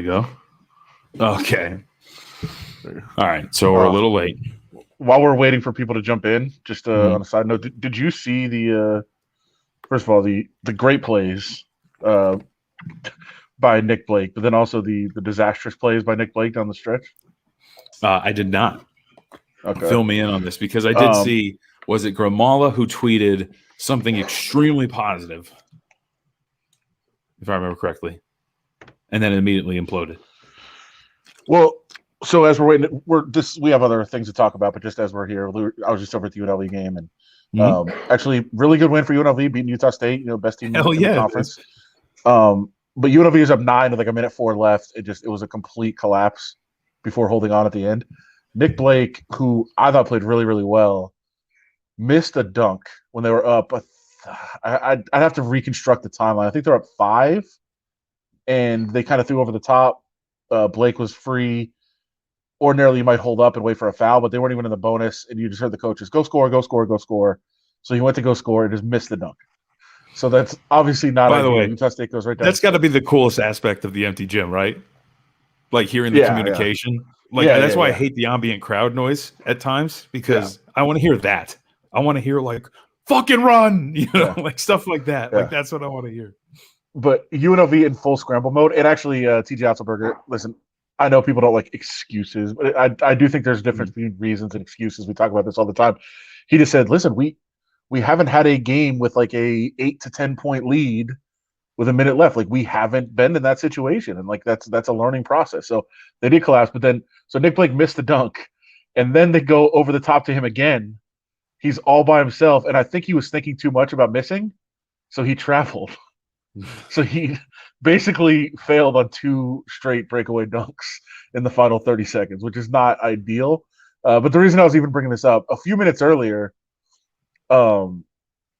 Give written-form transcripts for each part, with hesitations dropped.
you go. Okay. All right. So we're a little late. While we're waiting for people to jump in, just on a side note, did you see the first of all the great plays by Nick Blake, but then also the disastrous plays by Nick Blake down the stretch? I did not. Okay. Fill me in on this because I did see. Was it Gramala who tweeted something extremely positive, if I remember correctly, and then immediately imploded? Well, so as we're waiting, we have other things to talk about, but just as we're here, I was just over at the UNLV game, and actually, really good win for UNLV, beating Utah State, best team in the conference. But UNLV is up 9 with like a minute 4 left. It was a complete collapse before holding on at the end. Nick Blake, who I thought played really, really well, missed a dunk when they were up. I'd have to reconstruct the timeline. I think they're up 5, and they kind of threw over the top. Blake was free. Ordinarily, you might hold up and wait for a foul, but they weren't even in the bonus, and you just heard the coaches, go score, go score, go score. So he went to go score and just missed the dunk. So that's obviously not By the way, Utah State goes right down. That's got to be the coolest aspect of the empty gym, right? Like hearing the communication. That's why I hate the ambient crowd noise at times, because I want to hear that. I want to hear like fucking run, like stuff like that. Yeah. Like that's what I want to hear. But UNLV in full scramble mode, and actually TJ Otzelberger, listen, I know people don't like excuses, but I do think there's a difference between reasons and excuses. We talk about this all the time. He just said, listen, we haven't had a game with like a 8 to 10 point lead with a minute left. Like we haven't been in that situation, and like that's a learning process. So they did collapse, but then so Nick Blake missed the dunk, and then they go over the top to him again. He's all by himself, and I think he was thinking too much about missing, so he traveled. So he basically failed on 2 straight breakaway dunks in the final 30 seconds, which is not ideal. But the reason I was even bringing this up, a few minutes earlier,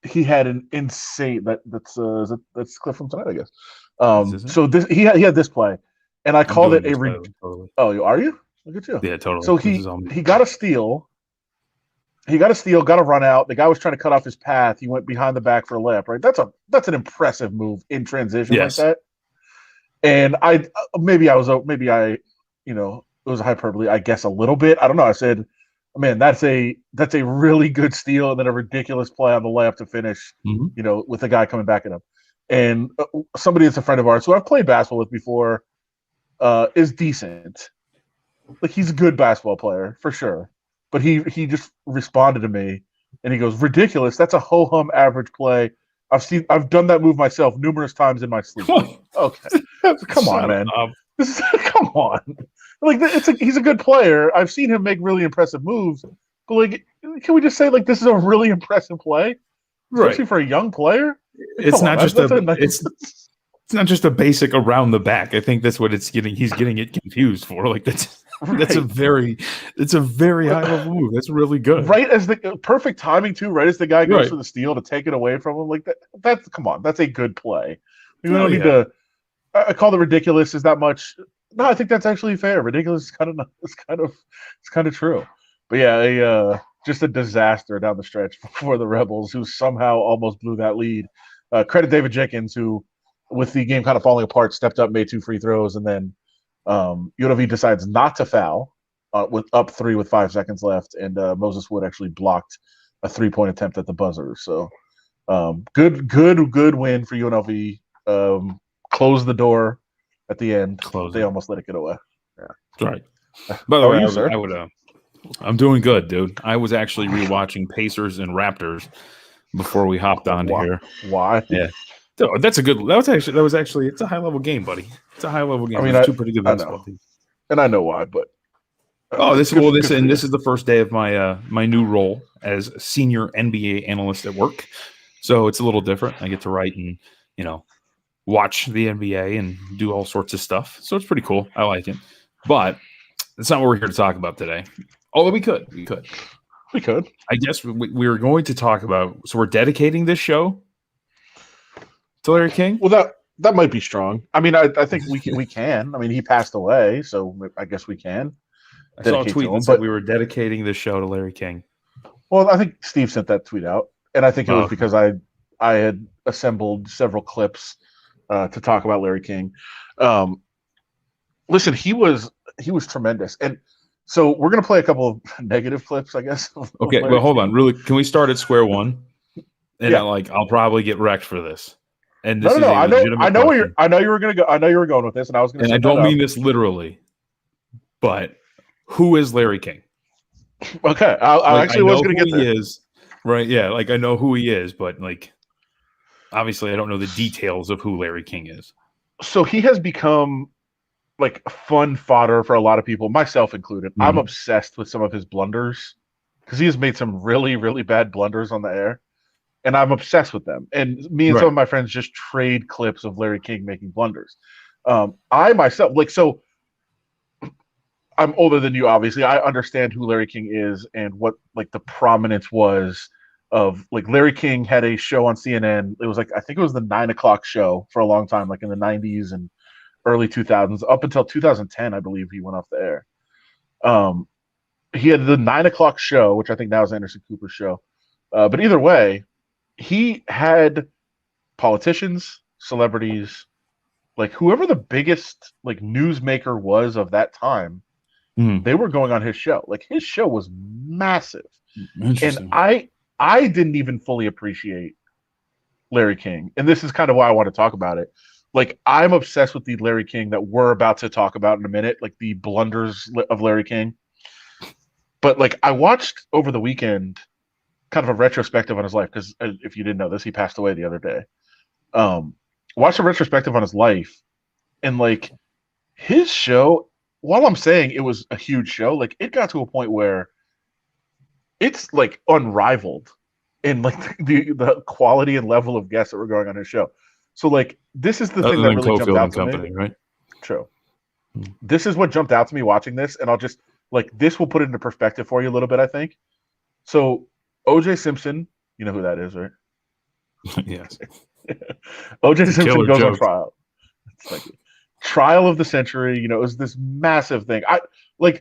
he had an insane that's clip from tonight, I guess. So he had this play, and I called it a. Totally. Oh, are you? Look at you. Yeah, totally. So he got a steal. Got a run out. The guy was trying to cut off his path. He went behind the back for a layup, right? That's an impressive move in transition like that. And it was a hyperbole, I guess, a little bit. I don't know. I said, man, that's a really good steal, and then a ridiculous play on the layup to finish, with the guy coming back at him. And somebody that's a friend of ours who I've played basketball with before is decent. Like, he's a good basketball player for sure. But he just responded to me, and he goes, ridiculous. That's a ho-hum average play. I've done that move myself numerous times in my sleep. Okay, come on, man. Come on. Like, he's a good player. I've seen him make really impressive moves, but like, can we just say like this is a really impressive play, especially for a young player? It's not just a basic around the back. I think that's what it's getting. He's getting it confused for. Like that's a very high level move. That's really good. Right as the perfect timing too. Right as the guy goes for the steal to take it away from him. Like that. That's come on. That's a good play. We don't need to. I call it ridiculous. Is that much? No, I think that's actually fair. Ridiculous is kind of true. But yeah, just a disaster down the stretch for the Rebels, who somehow almost blew that lead. Credit David Jenkins, who, with the game kind of falling apart, stepped up, made 2 free throws, and then UNLV decides not to foul with up 3 with 5 seconds left, and Moses Wood actually blocked a 3-point attempt at the buzzer. So good win for UNLV. Closed the door at the end. They almost let it get away. Yeah, that's right. By the way, I'm doing good, dude. I was actually rewatching Pacers and Raptors before we hopped on here. Why? Yeah. It's a high level game, buddy. It's a high level game. I mean, 2 pretty good basketball teams. And I know why, but this is the first day of my my new role as senior NBA analyst at work. So it's a little different. I get to write and, watch the NBA and do all sorts of stuff. So it's pretty cool. I like it. But that's not what we're here to talk about today. Although we could. I guess we were going to talk about, so we're dedicating this show to Larry King? Well, that might be strong. I mean, I think we can. I mean, he passed away, so I guess we can. I saw a tweet that said we were dedicating this show to Larry King. Well, I think Steve sent that tweet out, and I think it was because I had assembled several clips to talk about Larry King. Listen, he was tremendous, and so we're gonna play a couple of negative clips, I guess. Okay, well, hold on. Really, can we start at square one? And yeah. I'll probably get wrecked for this. And this No. I know where question. I know you were gonna go. I know you were going with this, and I was gonna. And I don't mean this literally, but who is Larry King? Okay, I actually was gonna get there. He is, right? Yeah, like I know who he is, but like obviously I don't know the details of who Larry King is. So he has become like fun fodder for a lot of people, myself included. Mm-hmm. I'm obsessed with some of his blunders because he has made some really, really bad blunders on the air, and I'm obsessed with them. And me and some of my friends just trade clips of Larry King making blunders. I myself, so I'm older than you, obviously. I understand who Larry King is and what like the prominence was of like Larry King had a show on CNN. It was like, I think it was the 9 o'clock show for a long time, like in the 90s and early 2000s, up until 2010, I believe he went off the air. He had the 9 o'clock show, which I think now is Anderson Cooper's show. But either way, he had politicians, celebrities, like whoever the biggest like newsmaker was of that time, they were going on his show. Like his show was massive. And I didn't even fully appreciate Larry King. And this is kind of why I want to talk about it. Like I'm obsessed with the Larry King that we're about to talk about in a minute, like the blunders of Larry King. But like I watched over the weekend kind of a retrospective on his life, because if you didn't know this, he passed away the other day. Watched a retrospective on his life, and like his show, while I'm saying it was a huge show, like it got to a point where it's like unrivaled in like the quality and level of guests that were going on his show. So like this is the thing that really jumped out to me. Right? True. This is what jumped out to me watching this, and I'll just like this will put it into perspective for you a little bit, I think. So O.J. Simpson, you know who that is, right? Yes. O.J. Simpson goes on trial. It's like trial of the century. You know, it was this massive thing.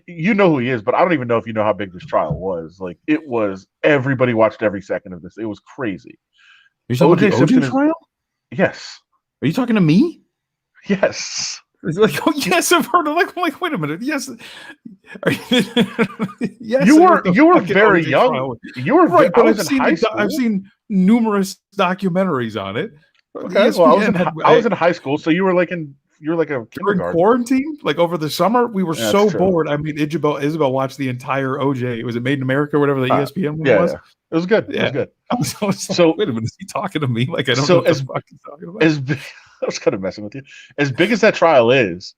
You know who he is, but I don't even know if you know how big this trial was. Like it was, everybody watched every second of this. It was crazy. You're talking about the OJ trial? Yes. Are you talking to me? Yes. It's like, oh yes, I've heard of like, wait a minute. Yes. Yes. You were very young. Trial. You were right, but I've seen numerous documentaries on it. Okay. Well, I was in high school, so you were like a kindergarten. In quarantine, like over the summer, we were so bored. I mean, Isabel watched the entire OJ. Was it Made in America or whatever the ESPN one was? Yeah. It was good. Yeah. It was good. So wait a minute, is he talking to me? Like I don't know what the fuck he's talking about. I was kind of messing with you. As big as that trial is,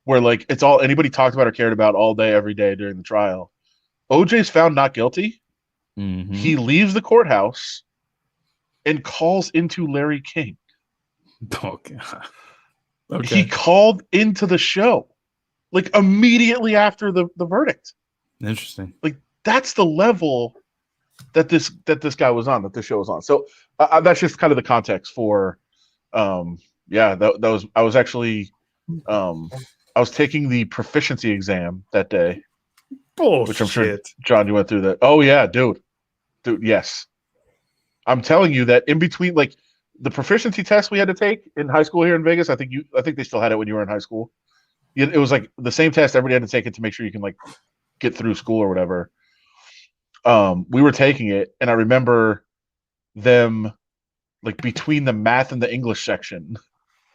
where like it's all anybody talked about or cared about all day, every day during the trial, OJ's found not guilty. Mm-hmm. He leaves the courthouse and calls into Larry King. Oh, God. Okay. He called into the show like immediately after the verdict. Interesting. Like that's the level that this guy was on, that this show was on. So that's just kind of the context for that was actually I was taking the proficiency exam that day. Bullshit. Which I'm sure John, you went through that. Oh yeah, dude, yes. I'm telling you that in between, like the proficiency test we had to take in high school here in Vegas, I think they still had it when you were in high school. It was like the same test everybody had to take it to make sure you can like get through school or whatever. We were taking it, and I remember them like between the math and the English section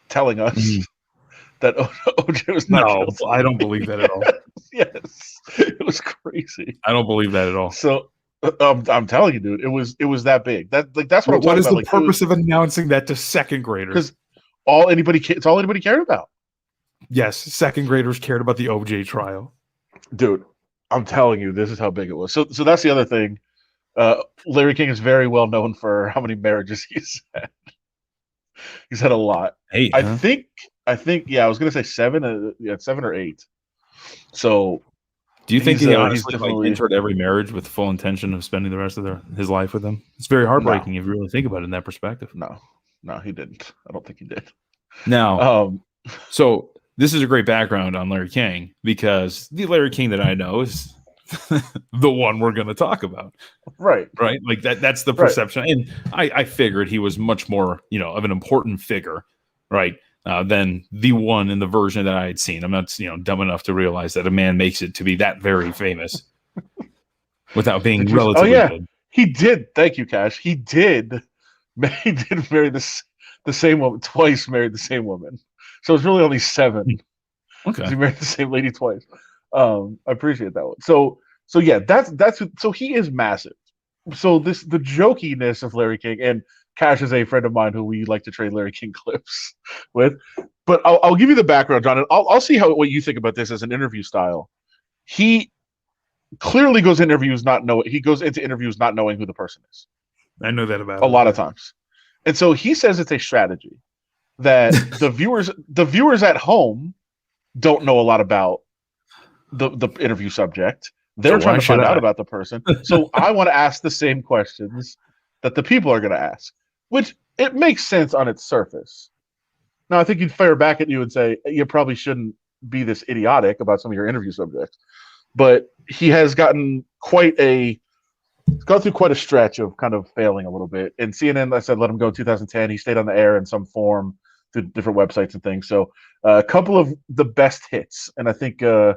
telling us that OJ was not guilty. I don't believe that at all. Yes, it was crazy. I don't believe that at all. So I'm telling you, dude, it was that big. That's what I'm talking about. What is the purpose of announcing that to second graders? Because it's all anybody cared about. Yes, second graders cared about the OJ trial. Dude, I'm telling you, this is how big it was. So that's the other thing. Larry King is very well known for how many marriages he's had. He's had a lot. 8. I think. Yeah, I was gonna say 7. 7 or 8. So, do you think he honestly entered every marriage with full intention of spending the rest of his life with them? It's very heartbreaking if you really think about it in that perspective. No, he didn't. I don't think he did. Now, so this is a great background on Larry King, because the Larry King that I know is the one we're going to talk about. Right. Like that's the perception. Right. And I figured he was much more, of an important figure, right, than the one in the version that I had seen. I'm not, dumb enough to realize that a man makes it to be that very famous without being relatively good. He did. Thank you, Cash. He did marry the same woman twice. Married the same woman, so it's really only 7. Okay, he married the same lady twice. I appreciate that one. So yeah, so he is massive. So the jokiness of Larry King, and Cash is a friend of mine who we like to trade Larry King clips with. But I'll give you the background, John, and I'll see what you think about this as an interview style. He clearly goes into interviews not knowing who the person is. I know that about a lot of times. And so he says it's a strategy that the viewers at home don't know a lot about the interview subject. They're trying to find out about the person. So I want to ask the same questions that the people are going to ask, which it makes sense on its surface. Now, I think he'd fire back at you and say, you probably shouldn't be this idiotic about some of your interview subjects. But he has gone through quite a stretch of kind of failing a little bit. And CNN, I said, let him go in 2010. He stayed on the air in some form through different websites and things. So a couple of the best hits. And I think, I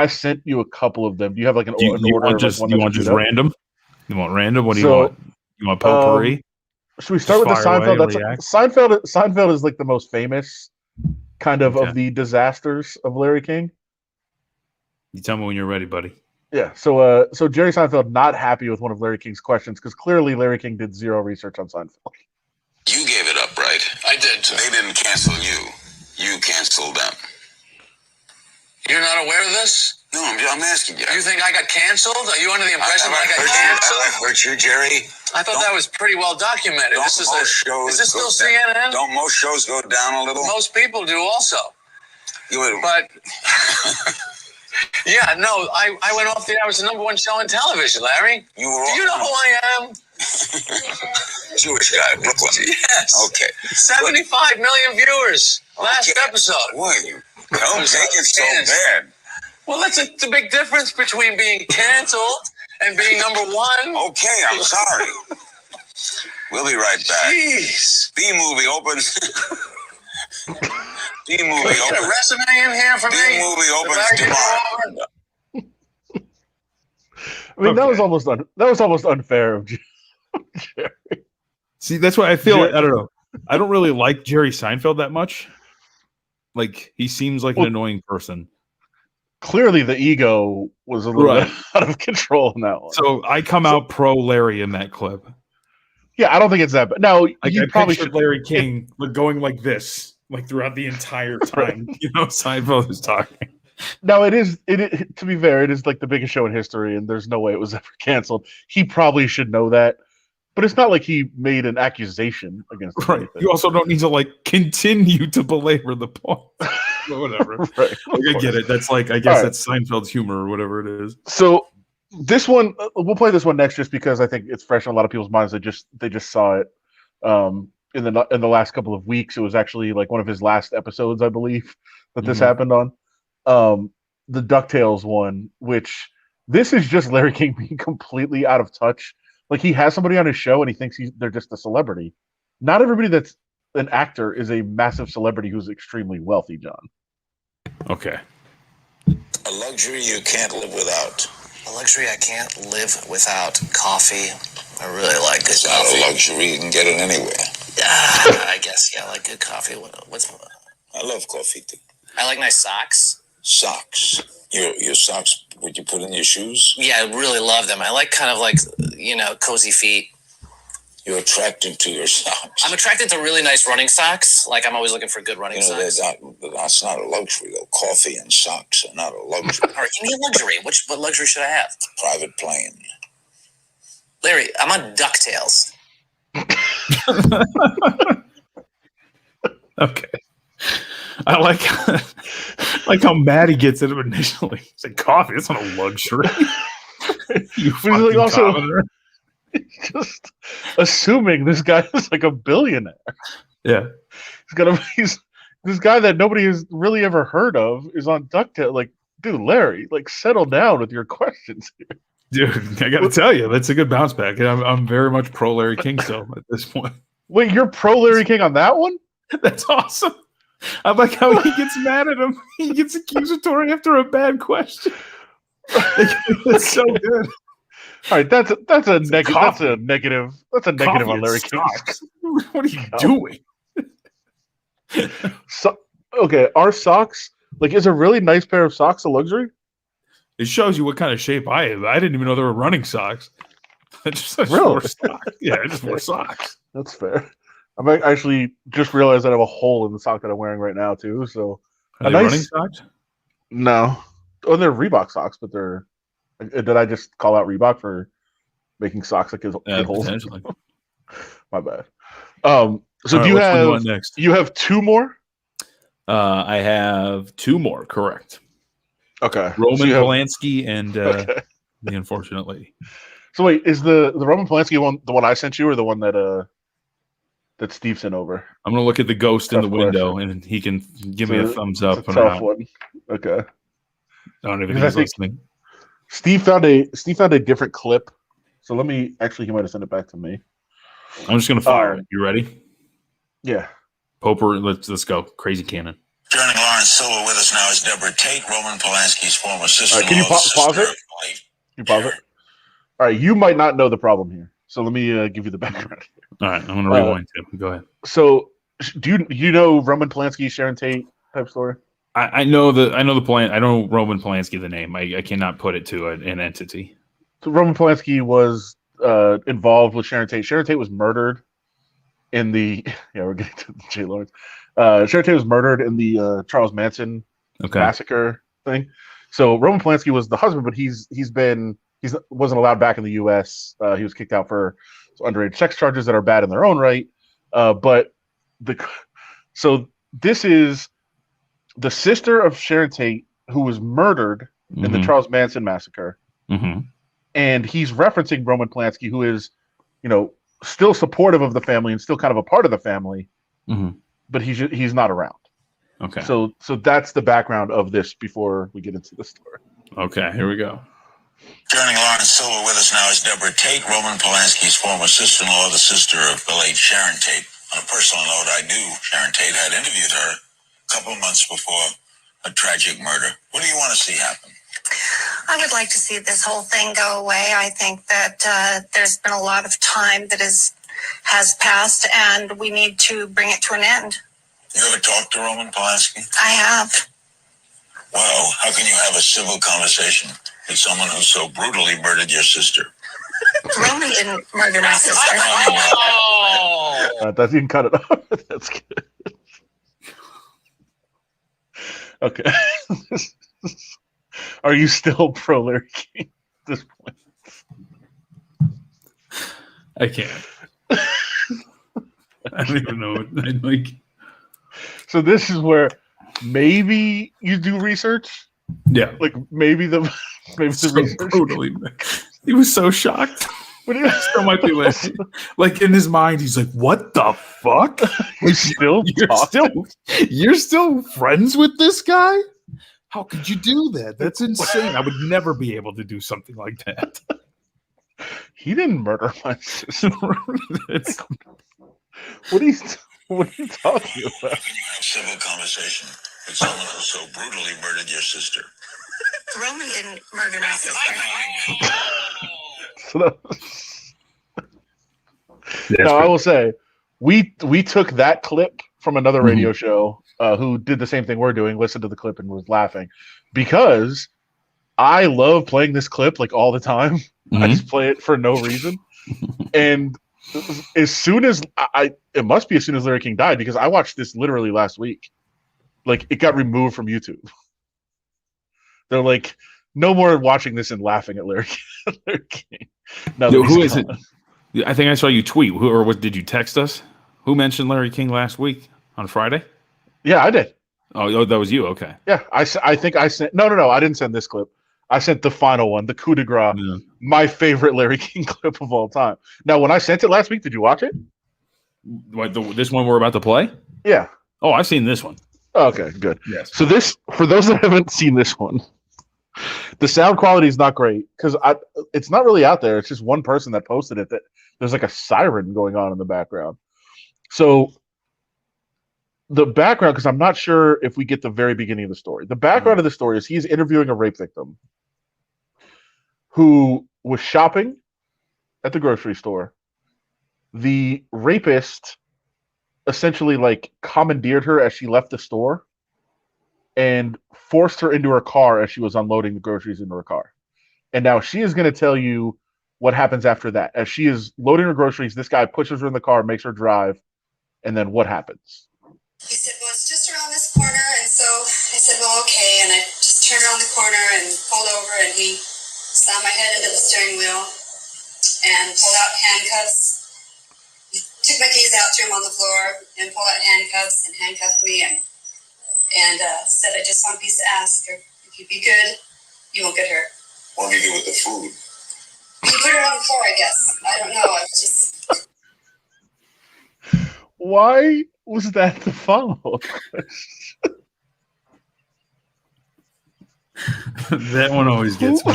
sent you a couple of them. Do you have like an order? You want just random? You want random? What do you want? You want potpourri? Should we start with the Seinfeld? Seinfeld is like the most famous kind of the disasters of Larry King. You tell me when you're ready, buddy. Yeah. So Jerry Seinfeld not happy with one of Larry King's questions because clearly Larry King did zero research on Seinfeld. You gave it up, right? I did. They didn't cancel you. You canceled them. You're not aware of this? No, I'm asking you. You think I got canceled? Are you under the impression I got canceled? I hurt you, Jerry. I thought that was pretty well documented. Is this still CNN? Don't most shows go down a little? Most people do also. But... Yeah, no, I went off the air. I was the #1 show on television, Larry. Do you know who I am? Jewish guy, Brooklyn. Yes. Okay. 75 million viewers last episode. Why you? Don't take it so bad. Well, that's the big difference between being canceled and being #1. Okay, I'm sorry. We'll be right back. Jeez. B-movie opens. B-movie opens. A resume in here for me. B-movie opens tomorrow. I mean, that was almost unfair of Jerry. See, that's why I feel I don't know. I don't really like Jerry Seinfeld that much. Like, he seems like an annoying person. Clearly, the ego was a little bit out of control in that one. So I come out pro Larry in that clip. Yeah, I don't think it's that bad. Now, you probably should Larry King going like this, like throughout the entire time. Seinfeld is talking. Now, it is to be fair, it is like the biggest show in history, and there's no way it was ever canceled. He probably should know that, but it's not like he made an accusation against him. Right. You also don't need to continue to belabor the point. Whatever. Right. I get it. That's that's Seinfeld's humor or whatever it is. So this one, we'll play this one next, just because I think it's fresh in a lot of people's minds. They just saw it in the last couple of weeks. It was actually like one of his last episodes, I believe, that this happened on. The DuckTales one, which this is just Larry King being completely out of touch. Like, he has somebody on his show and he thinks they're just a celebrity. Not everybody that's an actor is a massive celebrity who's extremely wealthy, John. Okay. A luxury you can't live without. A luxury I can't live without. Coffee. I really like good coffee. It's not a luxury. You can get it anywhere. I guess, yeah, I like good coffee. I love coffee, too. I like nice socks. Socks. Your socks, would you put in your shoes? Yeah, I really love them. I like kind of cozy feet. You're attracted to your socks. I'm attracted to really nice running socks. Like, I'm always looking for good running socks. That's not a luxury, though. Coffee and socks are not a luxury. All right, give me a luxury. What luxury should I have? Private plane. Larry, I'm on DuckTales. Okay. I like how mad he gets at him initially. He's like, coffee, that's not a luxury. You fucking commoner. Just assuming this guy is like a billionaire. Yeah. This guy that nobody has really ever heard of is on DuckTales. Like, dude, Larry, settle down with your questions here. Dude, I got to tell you, that's a good bounce back. I'm very much pro Larry King still at this point. Wait, you're pro Larry King on that one? That's awesome. I like how he gets mad at him. He gets accusatory after a bad question. That's so good. All right, that's a negative on Larry King. What are you doing? So, okay, our socks, like, is a really nice pair of socks a luxury? It shows you what kind of shape I am. I didn't even know there were running socks. I just wore socks. Yeah, I just wore socks. That's fair. I actually just realized that I have a hole in the sock that I'm wearing right now too. So, are they running socks? No, oh, they're Reebok socks, but they're. Did I just call out Reebok for making socks that get holes? My bad. So right, do you have next? You have two more? I have two more. Correct. Okay. Roman Polanski and the Unfortunate Lady. So wait, is the Roman Polanski one the one I sent you, or the one that Steve sent over? I'm gonna look at the ghost in the window, and he can give me a thumbs up. It's a tough one. Okay. I don't even think he's listening. Steve found a different clip. So let me he might have sent it back to me. I'm just gonna fire it. You ready? Yeah. Poper, let's go. Crazy Cannon. Joining Lawrence Silver with us now is Deborah Tate, Roman Polanski's former sister. Can you pause it? Can you pause it? All right, you might not know the problem here, so let me give you the background. All right, I'm going to rewind too. Go ahead. So, do you know Roman Polanski, Sharon Tate type story? I know the plan. I know Roman Polanski, the name. I cannot put it to an entity. So Roman Polanski was involved with Sharon Tate. Sharon Tate was murdered in the we're getting to the J. Lawrence. Sharon Tate was murdered in the Charles Manson massacre thing. So Roman Polanski was the husband, but he wasn't allowed back in the U.S. He was kicked out for underage sex charges that are bad in their own right. So this is the sister of Sharon Tate who was murdered in the Charles Manson massacre, and he's referencing Roman Polanski, who is, still supportive of the family and still kind of a part of the family, but he's not around. Okay. So that's the background of this before we get into the story. Okay, here we go. Joining Lawrence Silver with us now is Deborah Tate, Roman Polanski's former sister-in-law, the sister of the late Sharon Tate. On a personal note, I knew Sharon Tate, had interviewed her a couple of months before a tragic murder. What do you want to see happen? I would like to see this whole thing go away. I think that there's been a lot of time that has passed, and we need to bring it to an end. You ever talked to Roman Polanski? I have. Well, how can you have a civil conversation with someone who so brutally murdered your sister? Roman didn't murder my sister. You can cut it off. That's good. Okay. Are you still pro Larry King at this point? I can't. I don't even know. So this is where maybe you do research. Yeah, like maybe the research. Brutally, he was so shocked. But he still might be listening. Like in his mind, he's like, "What the fuck? You're still friends with this guy? How could you do that? That's insane. I would never be able to do something like that." He didn't murder my sister. What are you talking about? Can you have a civil conversation with someone who so brutally murdered your sister? Roman didn't murder my sister. Now, I will say, we took that clip from another radio show who did the same thing we're doing, listened to the clip and was laughing, because I love playing this clip like all the time. I just play it for no reason. And as soon as it must be as soon as Larry King died, because I watched this literally last week. Like, it got removed from YouTube. They're like, no more watching this and laughing at Larry King. No, who is it? I think I saw you tweet. Did you text us? Who mentioned Larry King last week on Friday? Yeah, I did. Oh, that was you. Okay. Yeah, I think I sent. No. I didn't send this clip. I sent the final one, the coup de grace, my favorite Larry King clip of all time. Now, when I sent it last week, did you watch it? What, this one we're about to play? Yeah. Oh, I've seen this one. Okay, good. Yes. So for those that haven't seen this one, the sound quality is not great because it's not really out there. It's just one person that posted it. That there's like a siren going on in the background. So the background, because I'm not sure if we get the very beginning of the story. The background of the story is he's interviewing a rape victim who was shopping at the grocery store. The rapist essentially like commandeered her as she left the store and forced her into her car as she was unloading the groceries into her car. And now she is going to tell you what happens after that. As she is loading her groceries, this guy pushes her in the car, makes her drive, and then what happens? He said, well, it's just around this corner. And so I said, well, okay. And I just turned around the corner and pulled over, and he slammed my head into the steering wheel and pulled out handcuffs. He took my keys out, threw them on the floor, and pulled out handcuffs and handcuffed me and said, I just want a piece of ass. If you be good, you won't get hurt. What do you do with the food? He put her on the floor, I guess. I don't know. I was just... Why was that the follow-up? That one always gets me.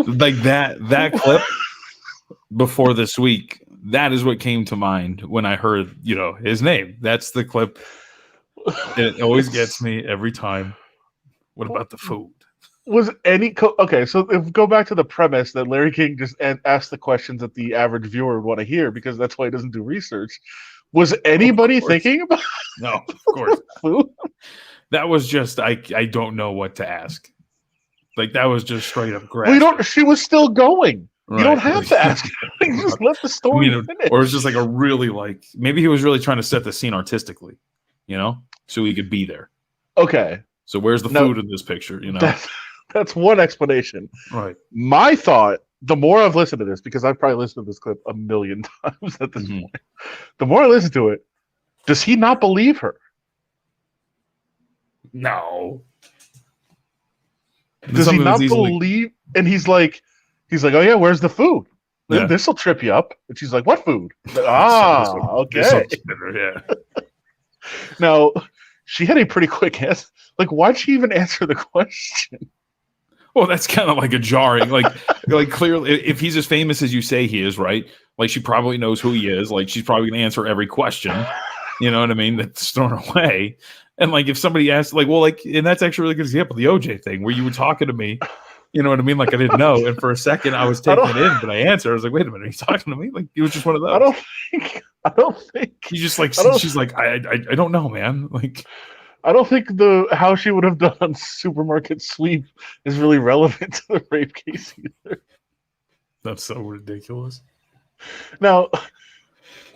Like that clip before this week, that is what came to mind when I heard, his name. That's the clip. It always gets me every time. What about the food? Was any okay? So if go back to the premise that Larry King just asked the questions that the average viewer would want to hear, because that's why he doesn't do research. Was anybody thinking about? No, of course. Food? That was just I don't know what to ask. Like that was just straight up grass. We don't. She was still going. Right. You don't have to ask. You just let the story finish. Or it's just like a really maybe he was really trying to set the scene artistically, so he could be there. Okay. So where's the food in this picture? That's one explanation. Right. My thought, the more I've listened to this, because I've probably listened to this clip a million times at this point, the more I listen to it, does he not believe her? No. Does he not believe? And he's like, oh yeah, where's the food? Yeah. This will trip you up. And she's like, what food? Okay. Yeah. Now, she had a pretty quick answer. Like, why'd she even answer the question? Well, that's kind of like a jarring, like clearly, if he's as famous as you say he is, right? Like, she probably knows who he is. Like, she's probably going to answer every question. You know what I mean? That's thrown away. And like, if somebody asks, and that's actually a really good example, the OJ thing, where you were talking to me, you know what I mean? Like, I didn't know, and for a second, I was taking it in, but I answered. I was like, wait a minute, are you talking to me? Like, it was just one of those. I don't think. You just she's like, I don't know, man. Like. I don't think how she would have done supermarket sweep is really relevant to the rape case either. That's so ridiculous. Now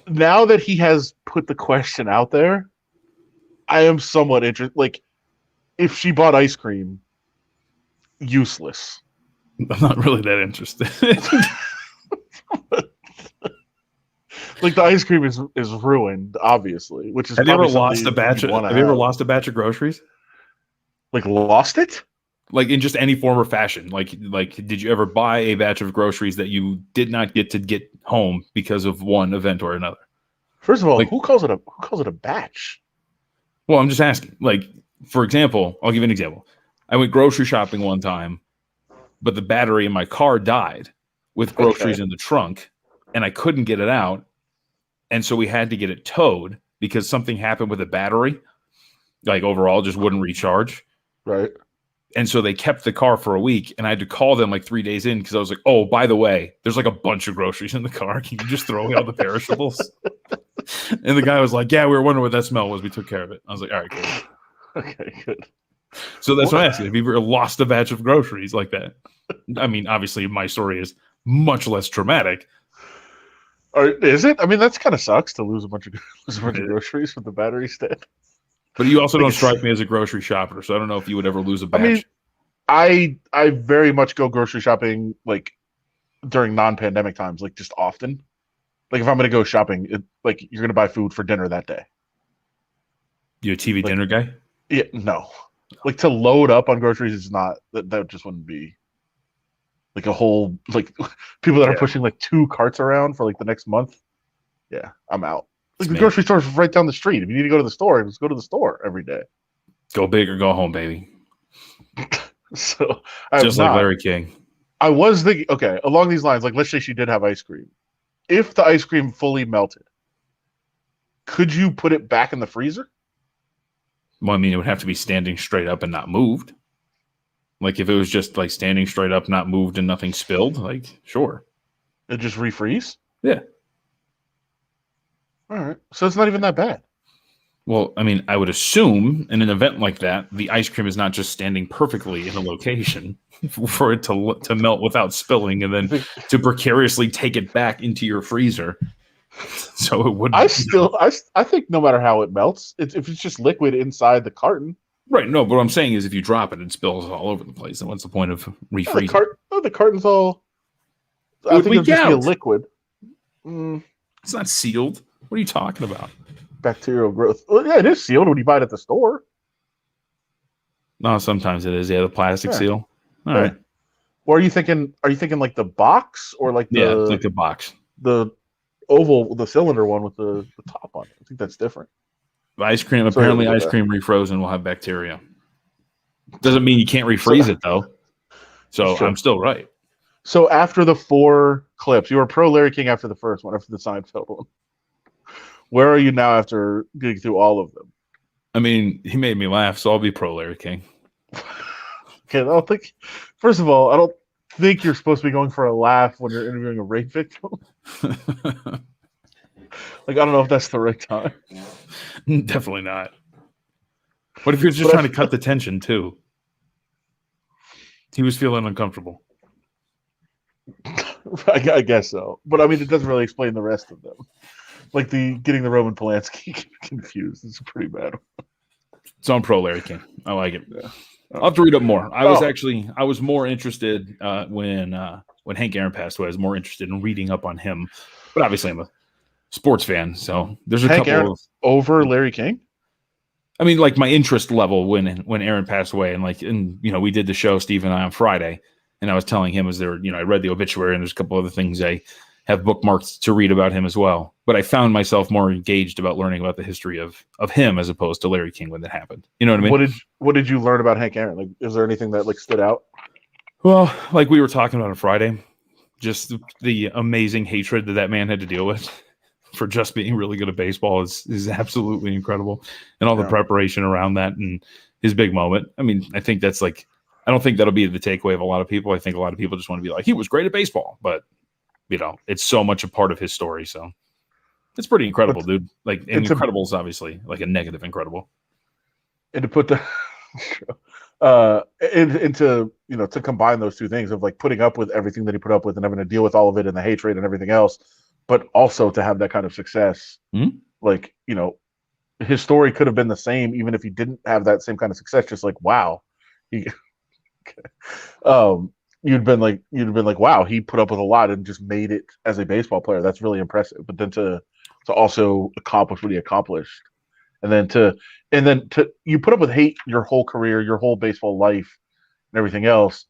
that he has put the question out there, I am somewhat interested. Like, if she bought ice cream, useless. I'm not really that interested. Like, the ice cream is ruined, obviously. Which is. Have you ever lost a batch? Have you ever lost a batch of groceries? Like, lost it? Like, in just any form or fashion. Like, did you ever buy a batch of groceries that you did not get to get home because of one event or another? First of all, who calls it a batch? Well, I'm just asking. Like, for example, I'll give you an example. I went grocery shopping one time, but the battery in my car died with groceries in the trunk, and I couldn't get it out. And so we had to get it towed because something happened with the battery. Like, overall, just wouldn't recharge. Right. And so they kept the car for a week, and I had to call them like 3 days in because I was like, oh, by the way, there's like a bunch of groceries in the car. Can you just throw away all the perishables? And the guy was like, yeah, we were wondering what that smell was. We took care of it. I was like, all right, cool. Okay, good. So that's what I'm asking. Have you ever lost a batch of groceries like that? I mean, obviously, my story is much less traumatic. Or is it? I mean, that's kind of sucks to lose a bunch of groceries with the battery dead. But you also don't strike me as a grocery shopper, so I don't know if you would ever lose a batch. I mean, I very much go grocery shopping like during non-pandemic times, like just often. Like, if I'm going to go shopping, you're going to buy food for dinner that day. You a TV dinner guy? Yeah, no. Like, to load up on groceries is not that just wouldn't be like a whole people that are pushing like 2 carts around for like the next month. Yeah, I'm out. Like, the grocery store is right down the street. If you need to go to the store, just go to the store every day. Go big or go home, baby. So just like Larry King. I was thinking, okay, along these lines, like, let's say she did have ice cream. If the ice cream fully melted, could you put it back in the freezer? Well, I mean, it would have to be standing straight up and not moved. Like if it was just like standing straight up, not moved, and nothing spilled, like sure. It just refreeze? Yeah. All right. So it's not even that bad. Well, I mean, I would assume in an event like that, the ice cream is not just standing perfectly in a location for it to melt without spilling and then to precariously take it back into your freezer. So it would. I think no matter how it melts, if it's just liquid inside the carton. Right. No, but what I'm saying is if you drop it, it spills all over the place. And what's the point of refreezing? The carton's all. I think it'll just be a liquid. It's not sealed. What are you talking about? Bacterial growth. Well, yeah, it is sealed when you buy it at the store. No, sometimes it is. Yeah, the plastic seal. All right. Or are you thinking like the box or like it's like the box, the oval, the cylinder one with the top on it? I think that's different. Ice cream. Apparently, ice cream refrozen will have bacteria. Doesn't mean you can't refreeze it though. So I'm still right. So after the 4 clips, you were pro Larry King after the first one, after the Seinfeld one. Where are you now after getting through all of them? I mean, he made me laugh, so I'll be pro Larry King. Okay, I don't think. First of all, I don't think you're supposed to be going for a laugh when you're interviewing a rape victim. Like, I don't know if that's the right time. Definitely not. What if he was just trying to cut the tension too? He was feeling uncomfortable. I guess so, but I mean, it doesn't really explain the rest of them. Like getting the Roman Polanski confused is pretty bad. So I'm pro Larry King. I like it. Yeah. I'll have to read up more. I was more interested when Hank Aaron passed away. I was more interested in reading up on him, but obviously I'm a sports fan, so there's a Hank couple Aaron of over Larry King. I mean, like my interest level when Aaron passed away, and we did the show, Steve and I, on Friday, and I was telling him I read the obituary and there's a couple other things I have bookmarked to read about him as well. But I found myself more engaged about learning about the history of him as opposed to Larry King when that happened. You know what I mean? What did you learn about Hank Aaron? Like, is there anything that stood out? Well, like we were talking about on Friday, just the amazing hatred that man had to deal with for just being really good at baseball is absolutely incredible. And all the preparation around that and his big moment. I mean, I think that's I don't think that'll be the takeaway of a lot of people. I think a lot of people just want to be like, he was great at baseball, but it's so much a part of his story. So it's pretty incredible, dude. Like, and incredible is obviously like a negative incredible. And to put to combine those two things of like putting up with everything that he put up with and having to deal with all of it and the hatred and everything else, but also to have that kind of success, his story could have been the same even if he didn't have that same kind of success. Just like, wow, you'd been like, wow, he put up with a lot and just made it as a baseball player. That's really impressive. But then to also accomplish what he accomplished, and then to you put up with hate your whole career, your whole baseball life, and everything else.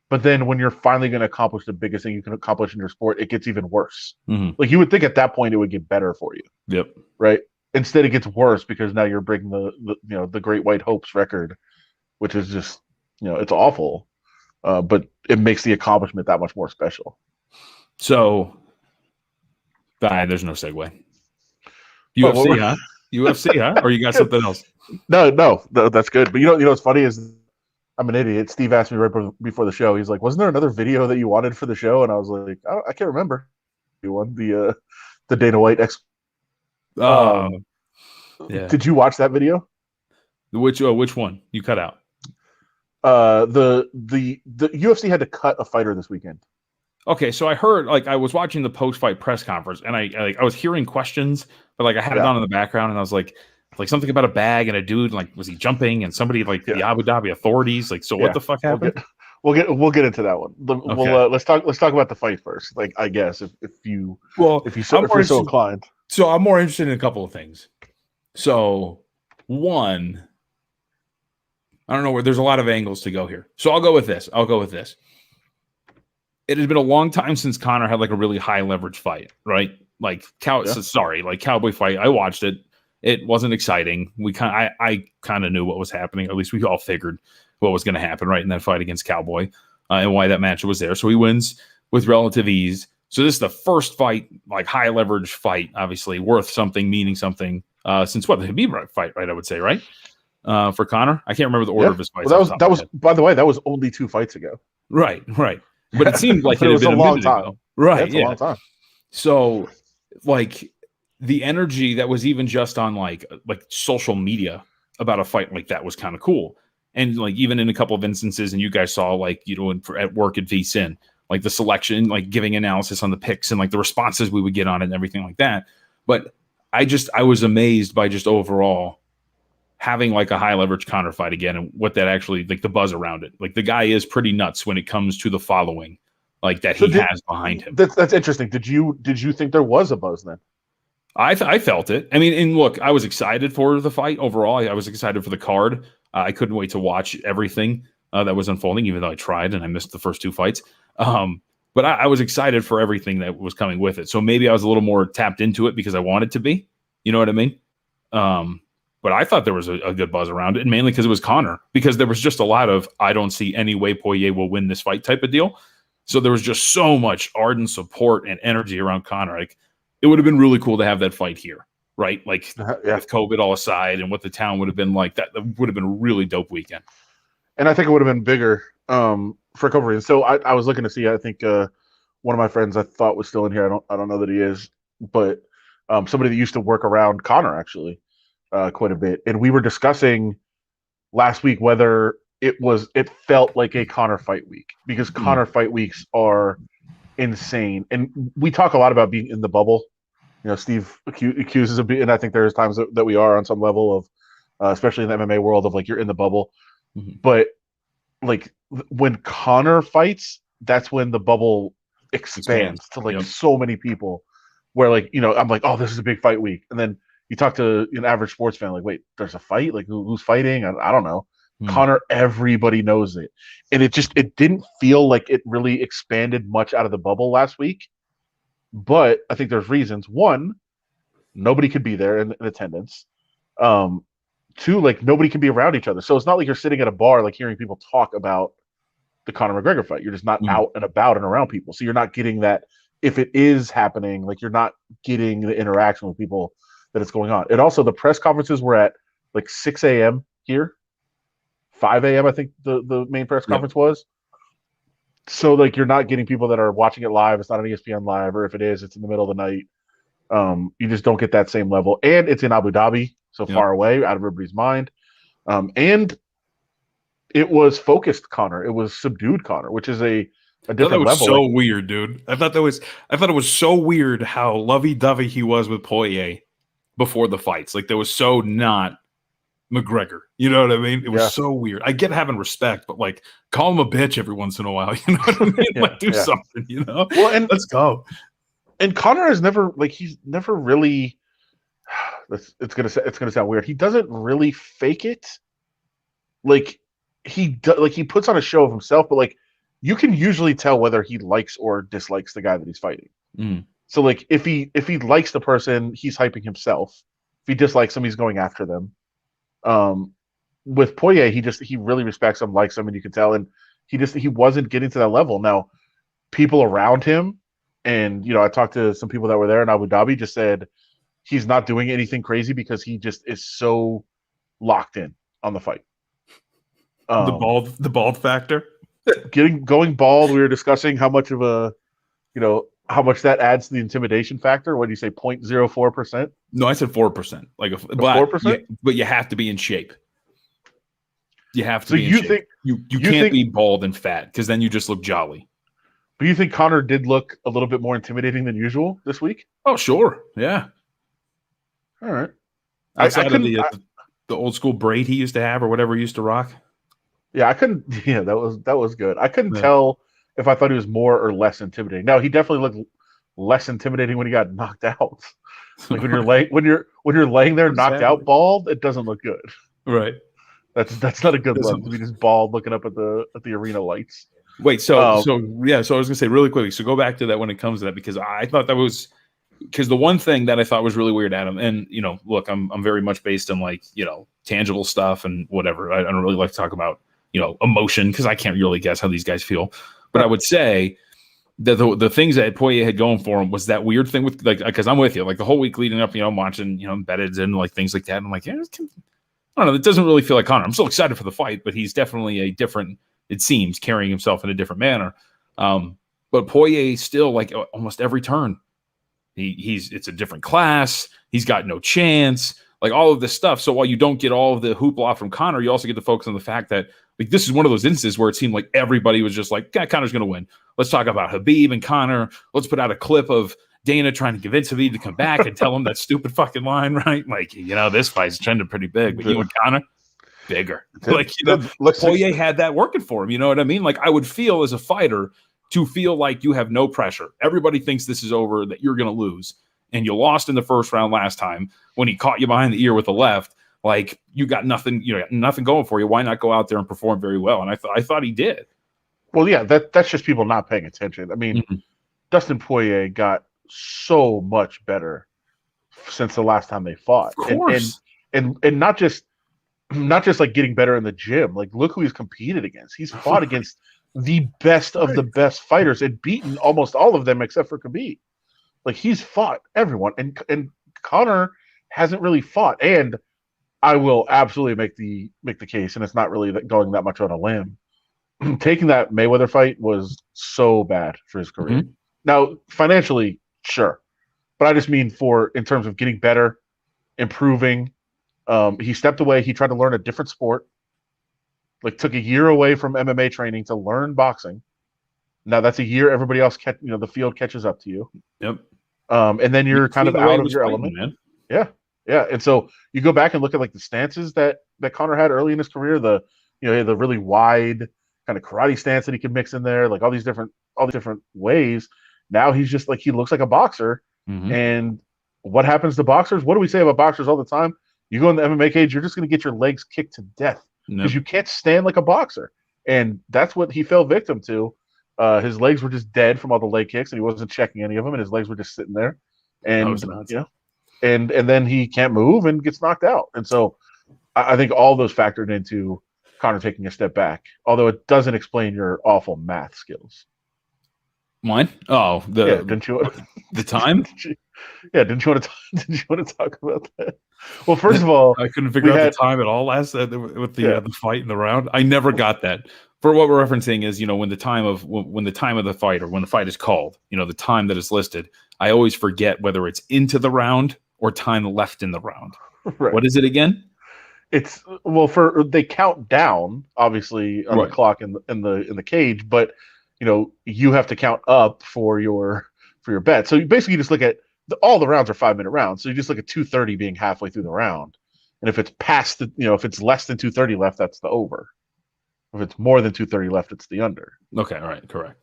But then when you're finally going to accomplish the biggest thing you can accomplish in your sport, it gets even worse. Mm-hmm. Like you would think at that point it would get better for you. Yep. Right. Instead, it gets worse because now you're breaking the Great White Hope's record, which is just it's awful. But it makes the accomplishment that much more special. So, there's no segue. UFC, huh? UFC, huh? Or you got something else? No, that's good. But you know what's funny is I'm an idiot. Steve asked me right before the show. He's like, "Wasn't there another video that you wanted for the show?" And I was like, "I can't remember." You won the Dana White yeah. Did you watch that video? Which one? You cut out. The UFC had to cut a fighter this weekend. Okay, so I heard I was watching the post-fight press conference and I was hearing questions, but I had it on in the background and I was like something about a bag and a dude, was he jumping and somebody the Abu Dhabi authorities, so what the fuck happened? We'll get into that one. Okay. Let's talk about the fight first. I guess if you're so inclined. So I'm more interested in a couple of things. So one, I don't know where there's a lot of angles to go here. So I'll go with this. It has been a long time since Conor had a really high leverage fight, right? Cowboy fight. I watched it. It wasn't exciting. I kind of knew what was happening. Or at least we all figured what was going to happen, right, in that fight against Cowboy and why that match was there. So he wins with relative ease. So this is the first fight, high leverage fight, obviously worth something, meaning something since the Habib fight, right? I would say, right? for Conor. I can't remember the order of his fights. Well, that was by the way, that was only 2 fights ago. Right. But it seemed like it had was been a long minute time. Ago. Right. That's a long time. So, like, the energy that was even just on like social media about a fight like that was kind of cool. And like even in a couple of instances, and you guys saw like, you know, at work at VSIN, like the selection, like giving analysis on the picks and like the responses we would get on it and everything like that. But I was amazed by just overall having like a high leverage Conor fight again and what that actually, like the buzz around it. Like the guy is pretty nuts when it comes to the following like that he has behind him. That's interesting. Did you think there was a buzz then? I felt it. I mean, and look, I was excited for the fight overall. I was excited for the card. I couldn't wait to watch everything that was unfolding, even though I tried and I missed the first 2 fights. But I was excited for everything that was coming with it. So maybe I was a little more tapped into it because I wanted to be. You know what I mean? But I thought there was a good buzz around it, and mainly because it was Conor. Because there was just a lot of, I don't see any way Poirier will win this fight type of deal. So there was just so much ardent support and energy around Conor. Like, it would have been really cool to have that fight here, right? Like with COVID all aside and what the town would have been like, that would have been a really dope weekend. And I think it would have been bigger for a couple reasons. So I was looking to see, I think one of my friends I thought was still in here. I don't know that he is, but somebody that used to work around Conor actually quite a bit. And we were discussing last week whether it felt like a Conor fight week, because Conor fight weeks are insane. And we talk a lot about being in the bubble. You know, Steve accuses of being, and I think there's times that we are on some level of, especially in the MMA world, of like you're in the bubble. Mm-hmm. But like when Conor fights, that's when the bubble expands to like so many people. Where like, you know, I'm like, oh, this is a big fight week, and then you talk to an average sports fan, like, wait, there's a fight? Like who's fighting? I don't know. Conor, everybody knows it, and it didn't feel like it really expanded much out of the bubble last week. But I think there's reasons. One, nobody could be there in attendance. 2, like nobody can be around each other, so it's not like you're sitting at a bar like hearing people talk about the Conor McGregor fight. You're just not out and about and around people, so you're not getting that. If it is happening, like you're not getting the interaction with people that it's going on. And also the press conferences were at like 6 a.m. here. 5 a.m. I think the main press conference was. So like you're not getting people that are watching it live. It's not on ESPN Live, or if it is, it's in the middle of the night. You just don't get that same level. And it's in Abu Dhabi, so far away, out of everybody's mind. And it was focused Conor. It was subdued Conor, which is a different level. So weird, dude. I thought it was so weird how lovey-dovey he was with Poirier before the fights. Like, there was so not McGregor. You know what I mean? It was so weird. I get having respect, but like, call him a bitch every once in a while. You know what I mean? Like, do something, you know? Well, and let's go. And Conor has he's never really, it's gonna sound weird. He doesn't really fake it. Like he puts on a show of himself, but like you can usually tell whether he likes or dislikes the guy that he's fighting. So like if he likes the person, he's hyping himself. If he dislikes him, he's going after them. With Poirier, he really respects him, likes him, and you can tell. And he wasn't getting to that level. Now, people around him, and you know, I talked to some people that were there in Abu Dhabi, just said he's not doing anything crazy because he just is so locked in on the fight. The bald factor. Going bald. We were discussing how much of a, you know, how much that adds to the intimidation factor. What do you say, 0.04%? No, I said 4%. Like 4%, but you have to be in shape. You have to. So be in shape. You can't be bald and fat, because then you just look jolly. But you think Conor did look a little bit more intimidating than usual this week? Oh, sure, yeah. All right. Outside of the old school braid he used to have, or whatever he used to rock. Yeah, I couldn't. Yeah, that was good. I couldn't tell if I thought he was more or less intimidating. No, he definitely looked less intimidating when he got knocked out. Like when you're laying there knocked out bald, it doesn't look good. Right. That's not a good look to be just bald looking up at the arena lights. Wait, so I was gonna say really quickly. So go back to that when it comes to that, because I thought that was, because the one thing that I thought was really weird, Adam, and you know, look, I'm very much based on like, you know, tangible stuff and whatever. I don't really like to talk about, you know, emotion, because I can't really guess how these guys feel. But I would say that the things that Poirier had going for him was that weird thing with, like, because I'm with you, like the whole week leading up, you know, I'm watching, you know, embedded and like things like that. And I'm like, yeah, I don't know. It doesn't really feel like Conor. I'm still excited for the fight, but he's definitely a different, it seems, carrying himself in a different manner. But Poirier still, like almost every turn, it's a different class. He's got no chance, like all of this stuff. So while you don't get all of the hoopla from Conor, you also get to focus on the fact that like this is one of those instances where it seemed like everybody was just like, yeah, Conor's going to win. Let's talk about Khabib and Conor. Let's put out a clip of Dana trying to convince Khabib to come back and tell him that stupid fucking line, right? Like, this fight's trending pretty big, but you and Conor, bigger. Like, Poirier had that working for him. You know what I mean? Like, I would feel as a fighter to feel like you have no pressure. Everybody thinks this is over, that you're going to lose. And you lost in the first round last time when he caught you behind the ear with the left. Like, you got nothing, nothing going for you. Why not go out there and perform very well? And I thought he did. Well, yeah, that's just people not paying attention. I mean, Dustin Poirier got so much better since the last time they fought. Of course. And not just like getting better in the gym. Like, look who he's competed against. He's fought against the best of the best fighters and beaten almost all of them except for Khabib. Like, he's fought everyone, and Conor hasn't really fought. And I will absolutely make the case, and it's not really going that much on a limb. Taking that Mayweather fight was so bad for his career. Now, financially, sure, but I just mean in terms of getting better, improving. He stepped away. He tried to learn a different sport. Like, took a year away from MMA training to learn boxing. Now that's a year everybody else, the field catches up to you. Yep. And then you're kind of out of your element. Man. Yeah. Yeah. And so you go back and look at like the stances that Conor had early in his career, the really wide kind of karate stance that he could mix in there, like all these different ways. Now he's just like, he looks like a boxer. And what happens to boxers? What do we say about boxers all the time? You go in the MMA cage, you're just going to get your legs kicked to death because you can't stand like a boxer. And that's what he fell victim to. His legs were just dead from all the leg kicks, and he wasn't checking any of them, and his legs were just sitting there. And and then he can't move and gets knocked out. And so I think all those factored into Conor taking a step back, although it doesn't explain your awful math skills. Mine? Oh, didn't you? The time? Didn't you want to talk about that? Well, first of all, I couldn't figure out the time at all last with the fight in the round. I never got that. For what we're referencing is, when the time of the fight or when the fight is called, the time that is listed, I always forget whether it's into the round or time left in the round. Right. What is it again? It's they count down obviously on the clock in the cage, but you have to count up for your bet. So you basically just look at all the rounds are 5-minute rounds. So you just look at 2:30 being halfway through the round. And if it's past if it's less than 2:30 left, that's the over. If it's more than 2:30 left, it's the under. Okay, all right, correct.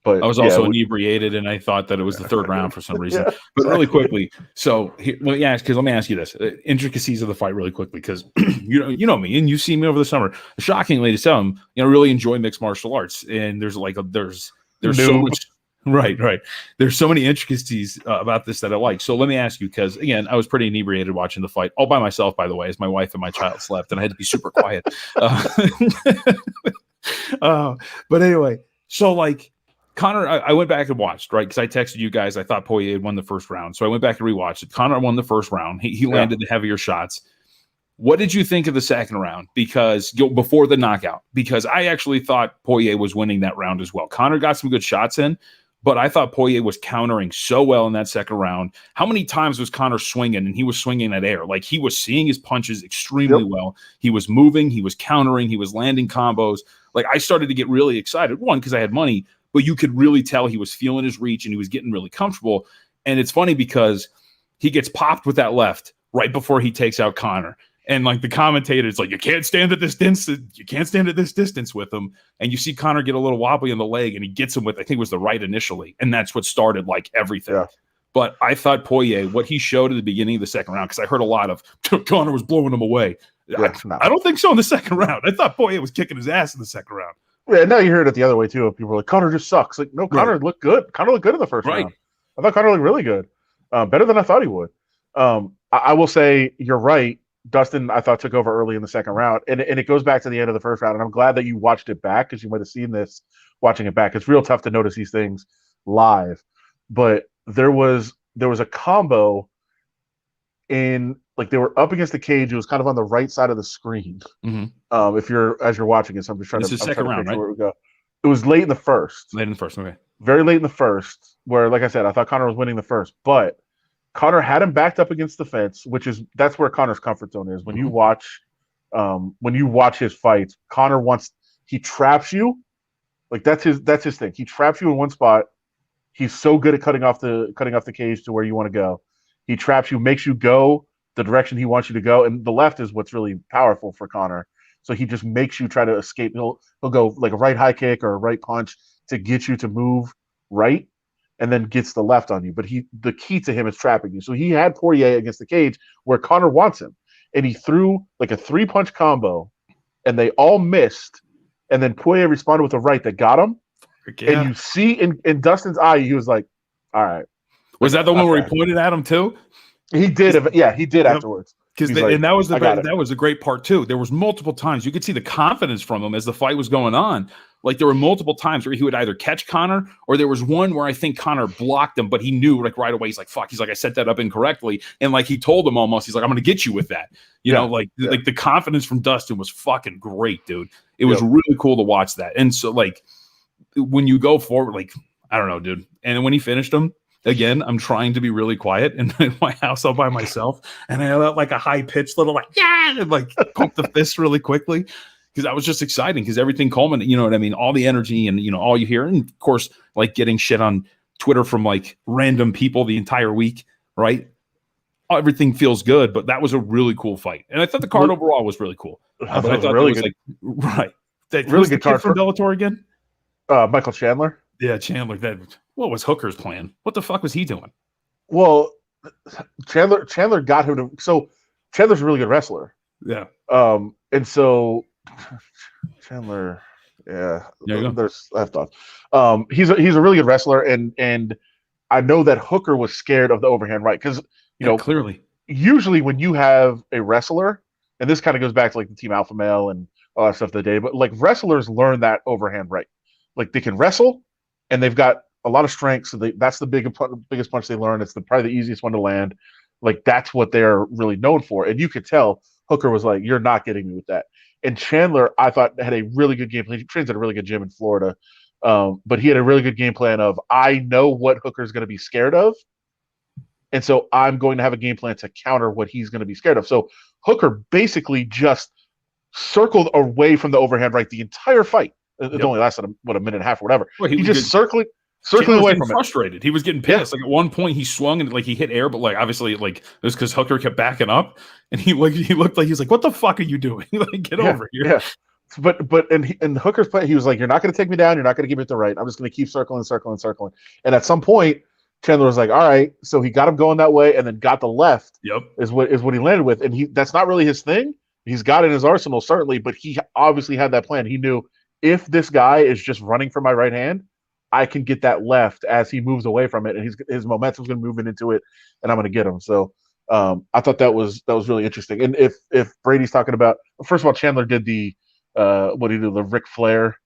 But I was also inebriated, and I thought that it was the third round for some reason. Yeah, but really quickly, so let me ask you this: intricacies of the fight, really quickly, because you know me, and you've seen me over the summer. Shockingly, to some, really enjoy mixed martial arts, and there's so much. Right. There's so many intricacies about this that I like. So let me ask you, because again, I was pretty inebriated watching the fight, all by myself, by the way, as my wife and my child slept, and I had to be super quiet. But anyway, so like Conor, I went back and watched, right? Because I texted you guys, I thought Poirier had won the first round, so I went back and rewatched it. Conor won the first round. He landed the heavier shots. What did you think of the second round? Because before the knockout, because I actually thought Poirier was winning that round as well. Conor got some good shots in, but I thought Poirier was countering so well in that second round. How many times was Conor swinging, and he was swinging at air? Like, he was seeing his punches extremely well. He was moving, he was countering, he was landing combos. Like, I started to get really excited. One, because I had money, but you could really tell he was feeling his reach and he was getting really comfortable. And it's funny because he gets popped with that left right before he takes out Conor. And like the commentator's like, you can't stand at this distance with him. And you see Conor get a little wobbly in the leg, and he gets him with, I think it was the right initially. And that's what started like everything. Yeah. But I thought Poirier, what he showed at the beginning of the second round, because I heard a lot of Conor was blowing him away. Yeah, I don't think so in the second round. I thought Poirier was kicking his ass in the second round. Yeah, now you heard it the other way too. People were like, Conor just sucks. Like, no, Conor looked good. Conor looked good in the first round. I thought Conor looked really good. Better than I thought he would. I will say you're right. Dustin, I thought, took over early in the second round, and it goes back to the end of the first round. And I'm glad that you watched it back, because you might have seen this watching it back. It's real tough to notice these things live, but there was a combo in like they were up against the cage. It was kind of on the right side of the screen. If you're as you're watching it, so I'm just trying this to. Is I'm second trying to round, right? where we go. It was late in the first. Late in the first, okay. Very late in the first, where like I said, I thought Conor was winning the first, but Conor had him backed up against the fence, that's where Conor's comfort zone is. When you watch his fights, Conor he traps you, like that's his thing. He traps you in one spot. He's so good at cutting off the cage to where you want to go. He traps you, makes you go the direction he wants you to go, and the left is what's really powerful for Conor. So he just makes you try to escape. He'll go like a right high kick or a right punch to get you to move right, and then gets the left on you. But the key to him is trapping you. So he had Poirier against the cage where Conor wants him, and he threw like a 3-punch combo, and they all missed. And then Poirier responded with a right that got him. Yeah. And you see in Dustin's eye, he was like, "All right." Was that the one where he pointed at him too? He did. Yeah, he did afterwards. And that was that was a great part too. There was multiple times you could see the confidence from him as the fight was going on. Like there were multiple times where he would either catch Conor, or there was one where I think Conor blocked him, but he knew like right away. He's like, "Fuck!" He's like, "I set that up incorrectly," and like he told him almost, he's like, "I'm going to get you with that." You know, like the confidence from Dustin was fucking great, dude. It was really cool to watch that. And so like when you go forward, like I don't know, dude. And when he finished him. Again, I'm trying to be really quiet in my house all by myself, and I let like a high pitched little like and like pump the fist really quickly because I was just exciting because everything culminated. You know what I mean? All the energy and all you hear, and of course, like getting shit on Twitter from like random people the entire week, right? Everything feels good, but that was a really cool fight, and I thought the card overall was really cool. I thought it was good. Right, really good card from Bellator again. Michael Chandler. Yeah, Chandler. What was Hooker's plan? What the fuck was he doing? Well, Chandler got him to. So Chandler's a really good wrestler. Yeah. And so Chandler, I have thoughts. He's a really good wrestler, and I know that Hooker was scared of the overhand right because clearly usually when you have a wrestler, and this kind of goes back to like the Team Alpha Male and all that stuff today, but like wrestlers learn that overhand right, like they can wrestle, and they've got a lot of strength, so that's the biggest punch they learn. It's probably the easiest one to land. Like that's what they're really known for. And you could tell Hooker was like, "You're not getting me with that." And Chandler, I thought, had a really good game plan. He trains at a really good gym in Florida, but he had a really good game plan of, I know what Hooker's going to be scared of, and so I'm going to have a game plan to counter what he's going to be scared of. So Hooker basically just circled away from the overhand right the entire fight. It only lasted a minute and a half or whatever. Well, he just circling away from frustrated. He was getting pissed. Like at one point he swung and like he hit air, but like obviously like it was because Hooker kept backing up, and he looked like he's like, "What the fuck are you doing? Like get over here." Yeah. But Hooker's play, he was like, "You're not going to take me down. You're not going to give me the right. I'm just going to keep circling. And at some point, Chandler was like, "All right." So he got him going that way, and then got the left. Yep, is what he landed with, and that's not really his thing. He's got it in his arsenal certainly, but he obviously had that plan. He knew if this guy is just running for my right hand, I can get that left as he moves away from it, and his momentum's going to move into it, and I'm going to get him. So I thought that was really interesting. And if Brady's talking about, first of all, Chandler did the the Ric Flair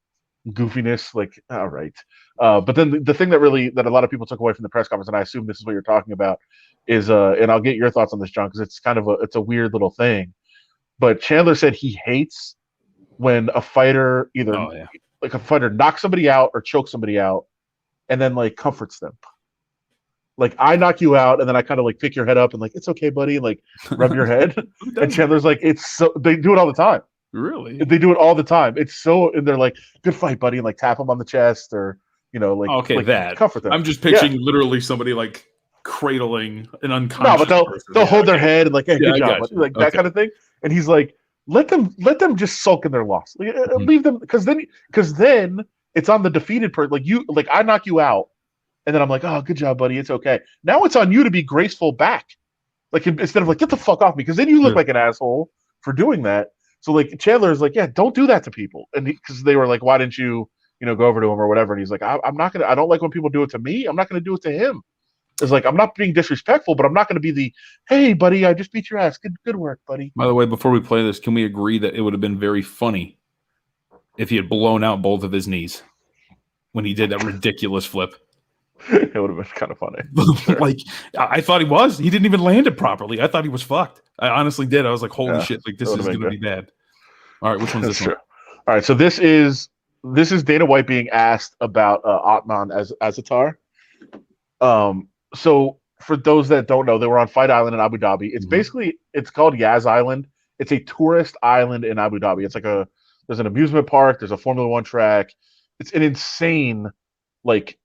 goofiness, like all right. But then the thing that a lot of people took away from the press conference, and I assume this is what you're talking about, is and I'll get your thoughts on this, John, because it's kind of it's a weird little thing. But Chandler said he hates when a fighter like a fighter knocks somebody out or chokes somebody out and then like comforts them. Like, I knock you out and then I kind of like pick your head up and like, "It's okay, buddy," and like rub your head. And Chandler's like, they do it all the time. Really? They do it all the time. It's so, and they're like, "Good fight, buddy," and like tap them on the chest or like that comfort them. I'm just picturing literally somebody like cradling an unconscious. No, but they'll hold their head and like, "Hey, good job," like that kind of thing. And he's like, let them just sulk in their loss. Leave them, because then it's on the defeated person. Like I knock you out, and then I'm like, "Oh, good job, buddy. It's okay." Now it's on you to be graceful back, like instead of like, "Get the fuck off me," because then you look like an asshole for doing that. So like Chandler's like, "Yeah, don't do that to people," and because they were like, "Why didn't you go over to him or whatever?" And he's like, "I'm not gonna. I don't like when people do it to me. I'm not gonna do it to him." It's like, I'm not being disrespectful, but I'm not going to be the, "Hey, buddy, I just beat your ass. Good work, buddy." By the way, before we play this, can we agree that it would have been very funny if he had blown out both of his knees when he did that ridiculous flip? It would have been kind of funny. Sure. Like, I thought he was. He didn't even land it properly. I thought he was fucked. I honestly did. I was like, holy shit! Like, this is going to be bad. All right, which one's this one? All right, so this is Dana White being asked about Atman Azatar. So for those that don't know, they were on Fight Island in Abu Dhabi. It's basically, it's called Yaz Island. It's a tourist island in Abu Dhabi. It's like there's an amusement park. There's a Formula One track. It's an insane, like,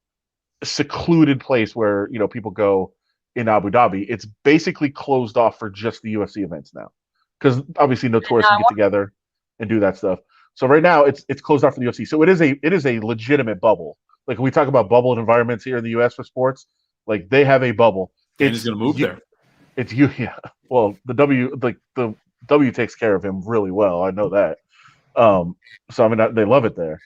secluded place where, you know, people go in Abu Dhabi. It's basically closed off for just the UFC events now, because obviously no tourists can get together and do that stuff. So right now it's closed off for the UFC. So it is a legitimate bubble. Like, when we talk about bubble environments here in the US for sports, like, they have a bubble. He's going to move there. It's you, yeah. Well, the W takes care of him really well. I know that. So I mean, they love it there.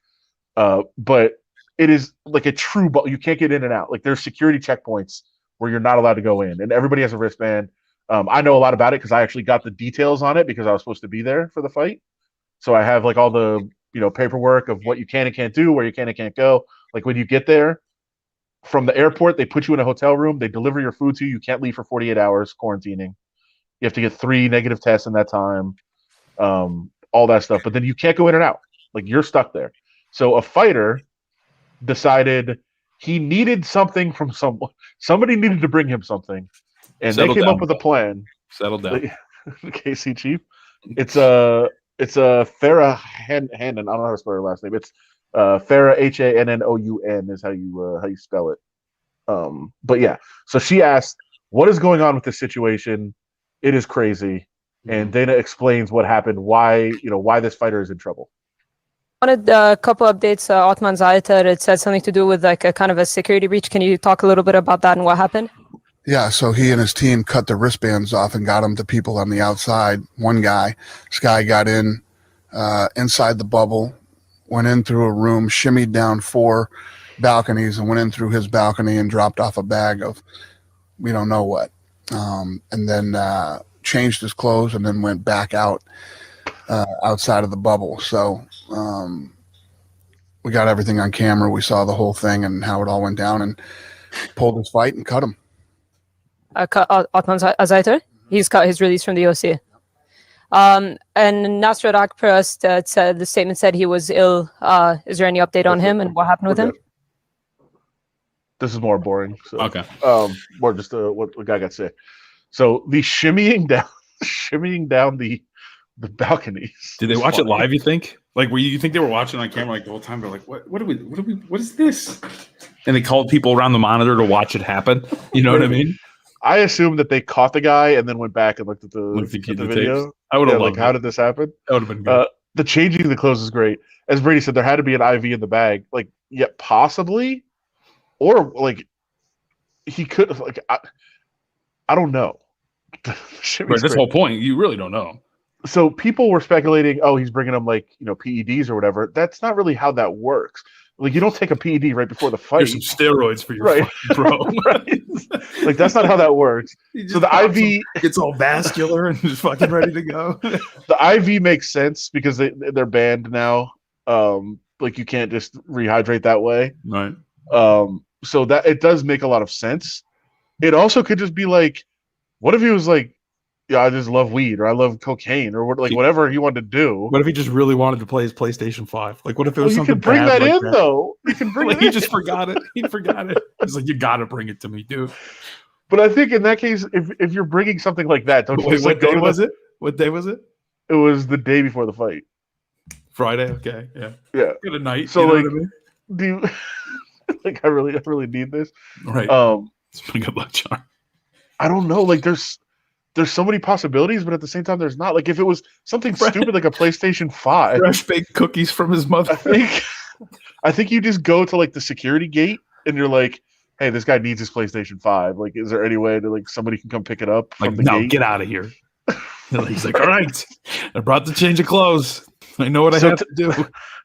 But it is like a true bubble. You can't get in and out. Like, there's security checkpoints where you're not allowed to go in, and everybody has a wristband. I know a lot about it because I actually got the details on it because I was supposed to be there for the fight. So I have, like, all the, you know, paperwork of what you can and can't do, where you can and can't go. Like, when you get there from the airport, they put you in a hotel room. They deliver your food to you. You can't leave for 48 hours quarantining. You have to get 3 negative tests in that time, all that stuff. But then you can't go in and out. Like, you're stuck there. So a fighter decided he needed something from someone. Somebody needed to bring him something. And they came up with a plan. Settle down. KC Chief. It's a Farah Hannon. I don't know how to spell her last name. It's Farah Hannon is how you spell it. But yeah, so she asked, what is going on with this situation? It is crazy. And Dana explains what happened, why this fighter is in trouble. Wanted a couple updates. Atman Zayatar, it said something to do with, like, a kind of a security breach. Can you talk a little bit about that and what happened? Yeah, so he and his team cut the wristbands off and got them to people on the outside. This guy got in inside the bubble, went in through a room, shimmied down 4 balconies, and went in through his balcony and dropped off a bag of we don't know what. And then changed his clothes and then went back out outside of the bubble. So we got everything on camera. We saw the whole thing and how it all went down, and pulled his fight and cut him. Atman Zayatar, he's cut his release from the UFC. And Nasrat Akparast said, the statement said he was ill. Is there any update on him and what happened with him? This is more boring. So, okay. More just what the guy got sick. So the shimmying down the balconies. Did they watch it live, you think? Like, you think they were watching on camera like the whole time? They're like, what is this? And they called people around the monitor to watch it happen. You know what I mean? I assumed that they caught the guy and then went back and looked at the video. Tapes. I would have loved how did this happen? That would have been good. The changing the clothes is great. As Brady said, there had to be an IV in the bag. Like, yeah, possibly. Or, like, he could, like, I don't know. Right, this whole point, you really don't know. So people were speculating, he's bringing them, like, PEDs or whatever. That's not really how that works. Like, you don't take a PED right before the fight. There's some steroids for your fight, bro. Right. Like, that's not how that works. So the IV gets all vascular and just fucking ready to go. The IV makes sense because they're banned now. Like, you can't just rehydrate that way. Right. So that it does make a lot of sense. It also could just be like, what if he was like, yeah, I just love weed or I love cocaine or whatever he wanted to do. What if he just really wanted to play his PlayStation 5? Like, what if it was something you can bring bad that like in that? though. You can bring like, it he in. just forgot it. He forgot it. He's like, you gotta bring it to me, dude. But I think in that case, if you're bringing something like that, don't wait, what day was it? What day was it? It was the day before the fight. Friday. Okay. Yeah. Yeah. Good night. So, you know like, what I mean? do you like? I really need this. Right. It's been a good luck charm. I don't know. Like, there's so many possibilities, but at the same time, there's not. Like, if it was something stupid like a PlayStation 5, fresh baked cookies from his mother. I think you just go to, like, the security gate and you're like, hey, this guy needs his PlayStation 5. Like, is there any way that, like, somebody can come pick it up from the gate? Get out of here. He's like, all right, I brought the change of clothes. I know what I have to do.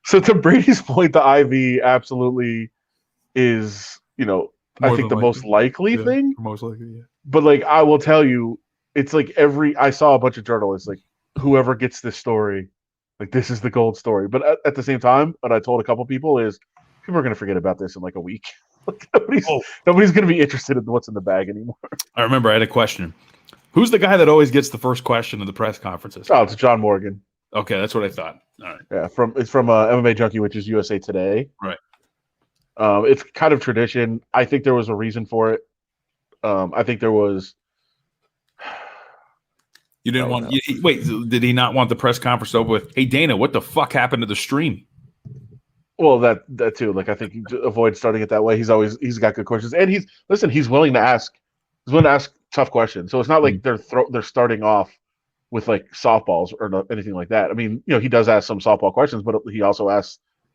So to Brady's point, the IV absolutely is, I think the most likely thing. Most likely, yeah. But, like, I will tell you, it's like I saw a bunch of journalists, like, whoever gets this story, like, this is the gold story. But at the same time, what I told a couple people is people are going to forget about this in like a week. Nobody's going to be interested in what's in the bag anymore. I remember I had a question. Who's the guy that always gets the first question of the press conferences? Oh, it's John Morgan. Okay, that's what I thought. All right. Yeah, it's from MMA Junkie, which is USA Today. Right. It's kind of tradition. I think there was a reason for it. I think there was. You didn't want. Wait, did he not want the press conference over with? Hey, Dana, what the fuck happened to the stream? Well, that too. Like, I think he avoid starting it that way. He's got good questions, and he's willing to ask. He's willing to ask tough questions. So it's not like they're starting off with like softballs or anything like that. I mean, he does ask some softball questions, but he also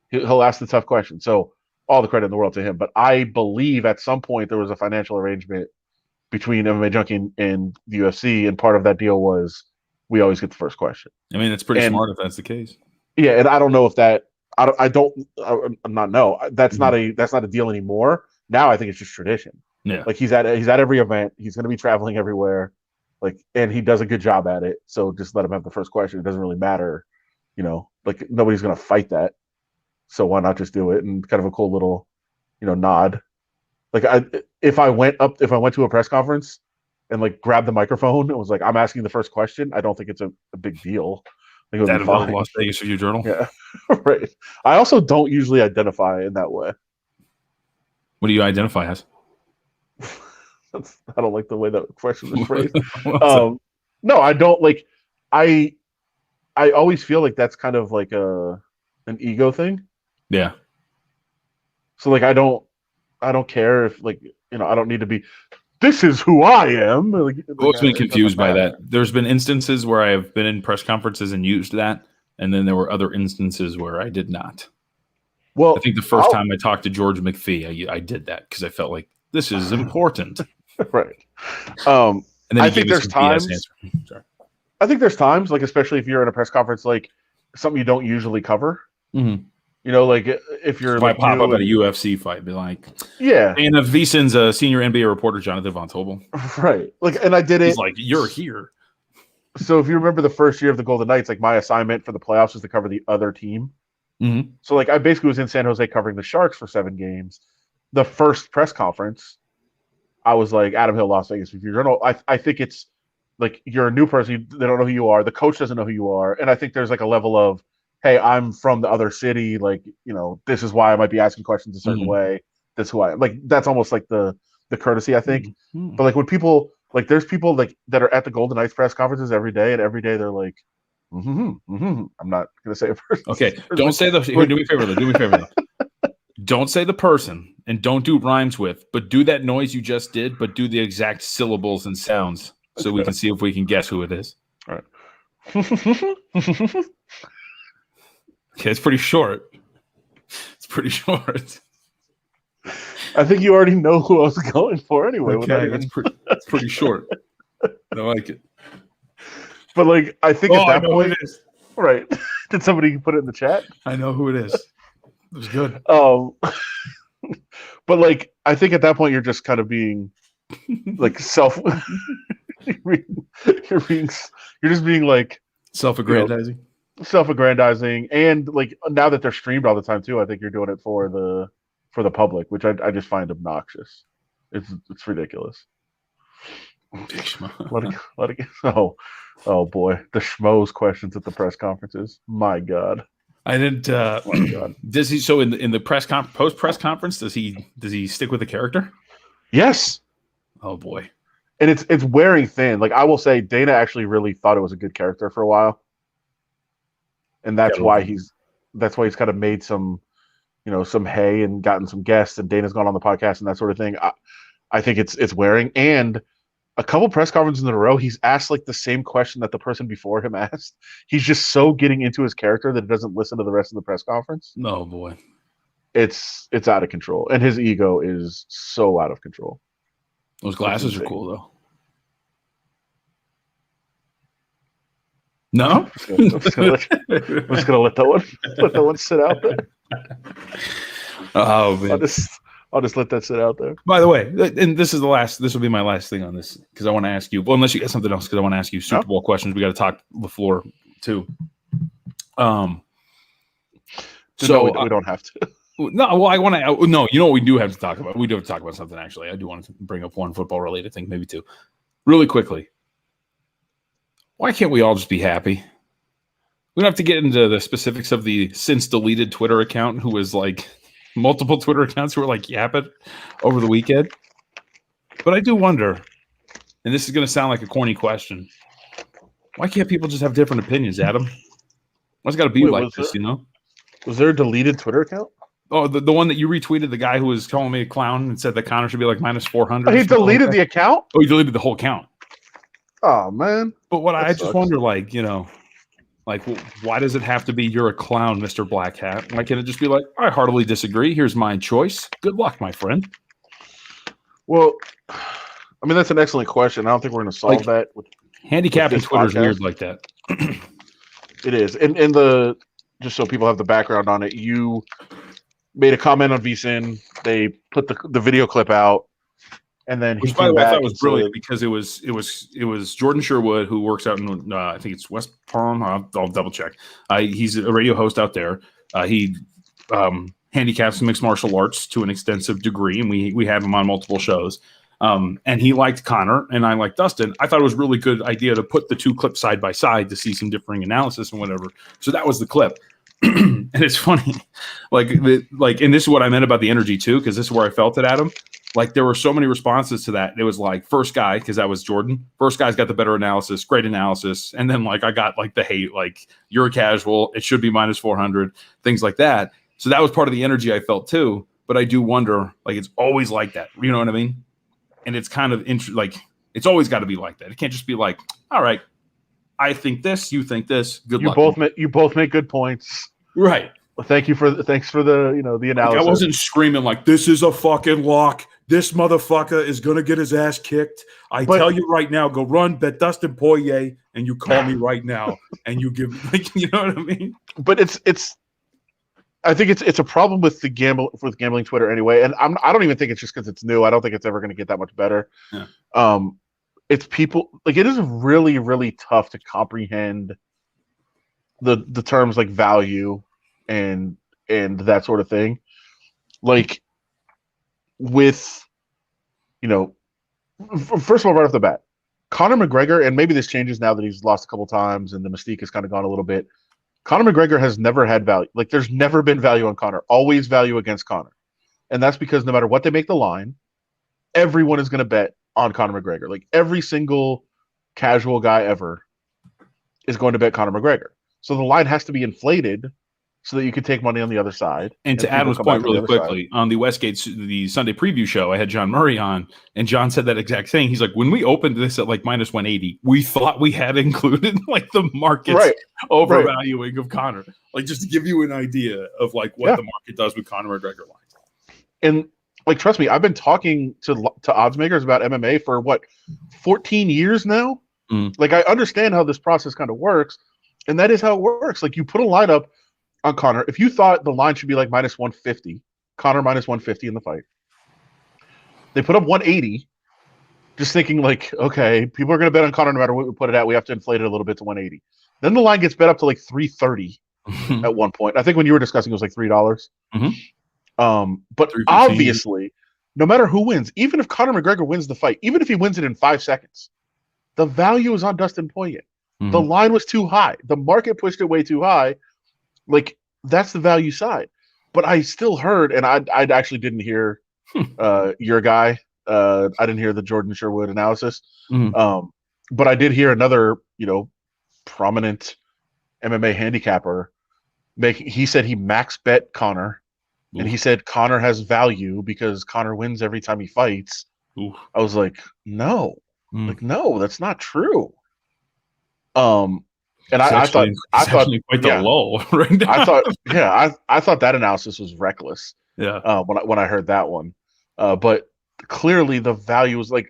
he'll ask the tough questions. So all the credit in the world to him. But I believe at some point there was a financial arrangement between MMA Junkie and the UFC, and part of that deal was we always get the first question. I mean, it's pretty smart if that's the case. Yeah, and I don't know if that. I'm not no. That's not a deal anymore. Now I think it's just tradition. Yeah, like he's at every event. He's going to be traveling everywhere. Like, and he does a good job at it. So just let him have the first question. It doesn't really matter, like nobody's going to fight that. So why not just do it? And kind of a cool little, nod. Like if I went to a press conference and like grabbed the microphone and was like, I'm asking the first question, I don't think it's a big deal. I think it would be fine. Las Vegas Review Journal. Yeah, right. I also don't usually identify in that way. What do you identify as? I don't like the way that question was phrased. No, I don't like. I always feel like that's kind of like an ego thing. Yeah. So like I don't care if like I don't need to be. This is who I am. Like, I've been confused by that. There's been instances where I have been in press conferences and used that, and then there were other instances where I did not. Well, I think the first time I talked to George McPhee, I did that because I felt like this is important. Right. And then I think there's times. Sorry. I think there's times, like especially if you're in a press conference, like something you don't usually cover. Mm-hmm. Like if you're if I pop up at a UFC fight, be like, yeah. And if VSiN's a senior NBA reporter, Jonathan Von Tobel, right? Like, and I did it. He's like, you're here. So if you remember the first year of the Golden Knights, like my assignment for the playoffs was to cover the other team. Mm-hmm. So like I basically was in San Jose covering the Sharks for 7 games. The first press conference, I was like, Adam Hill, Las Vegas Review Journal. I think it's like you're a new person. They don't know who you are. The coach doesn't know who you are. And I think there's like a level of, hey, I'm from the other city. Like, this is why I might be asking questions a certain way. That's who I am. Like, that's almost like the courtesy, I think. Mm-hmm. But like when people, like there's people like that are at the Golden Knights press conferences every day, and every day they're like, I'm not going to say a person. Okay. Don't say the, here, do me a favor though. Don't say the person and don't do rhymes with, but do that noise you just did, but do the exact syllables and sounds so we can see if we can guess who it is. All right. Okay, it's pretty short. It's pretty short. I think you already know who I was going for anyway. Okay, that's pretty short. I like it. But like, I think at that point, it is. Right? Did somebody put it in the chat? I know who it is. It was good. But like, I think at that point you're just kind of being like you're just being like self-aggrandizing. Self-aggrandizing, and like now that they're streamed all the time too, I think you're doing it for the public, which I just find obnoxious. It's ridiculous. Oh boy, the schmoes questions at the press conferences. My God, I didn't. My God. Does he? So in the post press conference, does he stick with the character? Yes. Oh boy, and it's wearing thin. Like I will say, Dana actually really thought it was a good character for a while. And that's why he's kind of made some hay and gotten some guests, and Dana's gone on the podcast and that sort of thing. I think it's wearing, and a couple press conferences in a row, he's asked like the same question that the person before him asked. He's just so getting into his character that he doesn't listen to the rest of the press conference. Oh boy, it's out of control, and his ego is so out of control. Those glasses are cool though. No, I'm just gonna let that one sit out there. Oh man, I'll just let that sit out there. By the way, and this will be my last thing on this because I want to ask you. Well, unless you got something else, because I want to ask you Super Bowl questions. We got to talk LaFleur too. So we don't have to. No, well, I want to. No, you know what we do have to talk about? We do have to talk about something, actually. I do want to bring up one football-related thing, maybe two. Really quickly. Why can't we all just be happy? We don't have to get into the specifics of the since-deleted Twitter account who was like multiple Twitter accounts who were like yapping over the weekend. But I do wonder, and this is going to sound like a corny question, why can't people just have different opinions, Adam? Why's it got to be like this, you know? Was there a deleted Twitter account? Oh, the one that you retweeted, the guy who was calling me a clown and said that Connor should be like minus 400. Oh, he deleted the account? Oh, he deleted the whole account. Oh, man. But what I just wonder, like, you know, like, why does it have to be you're a clown, Mr. Black Hat? Why can't it just be like, I heartily disagree. Here's my choice. Good luck, my friend. Well, I mean, that's an excellent question. I don't think we're going to solve that. Handicapping Twitter is weird like that. It is. And just so people have the background on it, you made a comment on VSIN. They put the video clip out, and then which, by the way, I thought was brilliant because it was Jordan Sherwood, who works out in I think it's West Palm. I'll double check. He's a radio host out there. He handicaps mixed martial arts to an extensive degree, and we have him on multiple shows. And he liked Connor, and I liked Dustin. I thought it was a really good idea to put the two clips side by side to see some differing analysis and whatever. So that was the clip. And it's funny, and this is what I meant about the energy too, because this is where I felt it, Adam. Like there were so many responses to that. It was like first guy, because that was Jordan. First guy's got the better analysis, great analysis, and then like I got like the hate, like you're a casual, it should be minus 400, things like that. So that was part of the energy I felt too. But I do wonder, like it's always like that. You know what I mean? And it's kind of like it's always got to be like that. It can't just be like, all right, I think this, you think this. Good luck. You both make good points. Right. Well, thanks for the the analysis. Like I wasn't screaming like this is a fucking lock. This motherfucker is gonna get his ass kicked. Tell you right now, go run, bet Dustin Poirier, and you call me right now, and you give you know what I mean. But I think it's a problem with gambling Twitter anyway, and I don't even think it's just because it's new. I don't think it's ever going to get that much better. Yeah. It's people like it is really, really tough to comprehend the terms like value and that sort of thing. Like with, first of all, right off the bat, Conor McGregor, and maybe this changes now that he's lost a couple times and the mystique has kind of gone a little bit. Conor McGregor has never had value. Like there's never been value on Conor, always value against Conor. And that's because no matter what they make the line, everyone is going to bet on Conor McGregor. Like every single casual guy ever is going to bet Conor McGregor. So the line has to be inflated so that you can take money on the other side. And to Adam's point really quickly, on the Westgate, the Sunday preview show, I had John Murray on, and John said that exact thing. He's like, when we opened this at like minus 180, we thought we had included like the market's overvaluing of Conor. Like just to give you an idea of like what the market does with Conor McGregor lines. And like, trust me, I've been talking to odds makers about MMA for 14 years now. Like I understand how this process kind of works, and that is how it works. Like you put a line up on Conor. If you thought the line should be like minus 150, Conor minus 150 in the fight, they put up 180, just thinking like, okay, people are going to bet on Conor no matter what we put it at. We have to inflate it a little bit to 180. Then the line gets bet up to like 330 at one point. I think when you were discussing, it was like $3. But obviously, no matter who wins, even if Conor McGregor wins the fight, even if he wins it in 5 seconds, the value is on Dustin Poirier. The line was too high. The market pushed it way too high. Like that's the value side. But I still heard, and I actually didn't hear your guy. I didn't hear the Jordan Sherwood analysis. But I did hear another, prominent MMA handicapper he said he max bet Conor, and he said Conor has value because Conor wins every time he fights. I was like, no, that's not true. And I thought quite the low right now. I thought that analysis was reckless. Yeah. When I heard that one, but clearly the value was like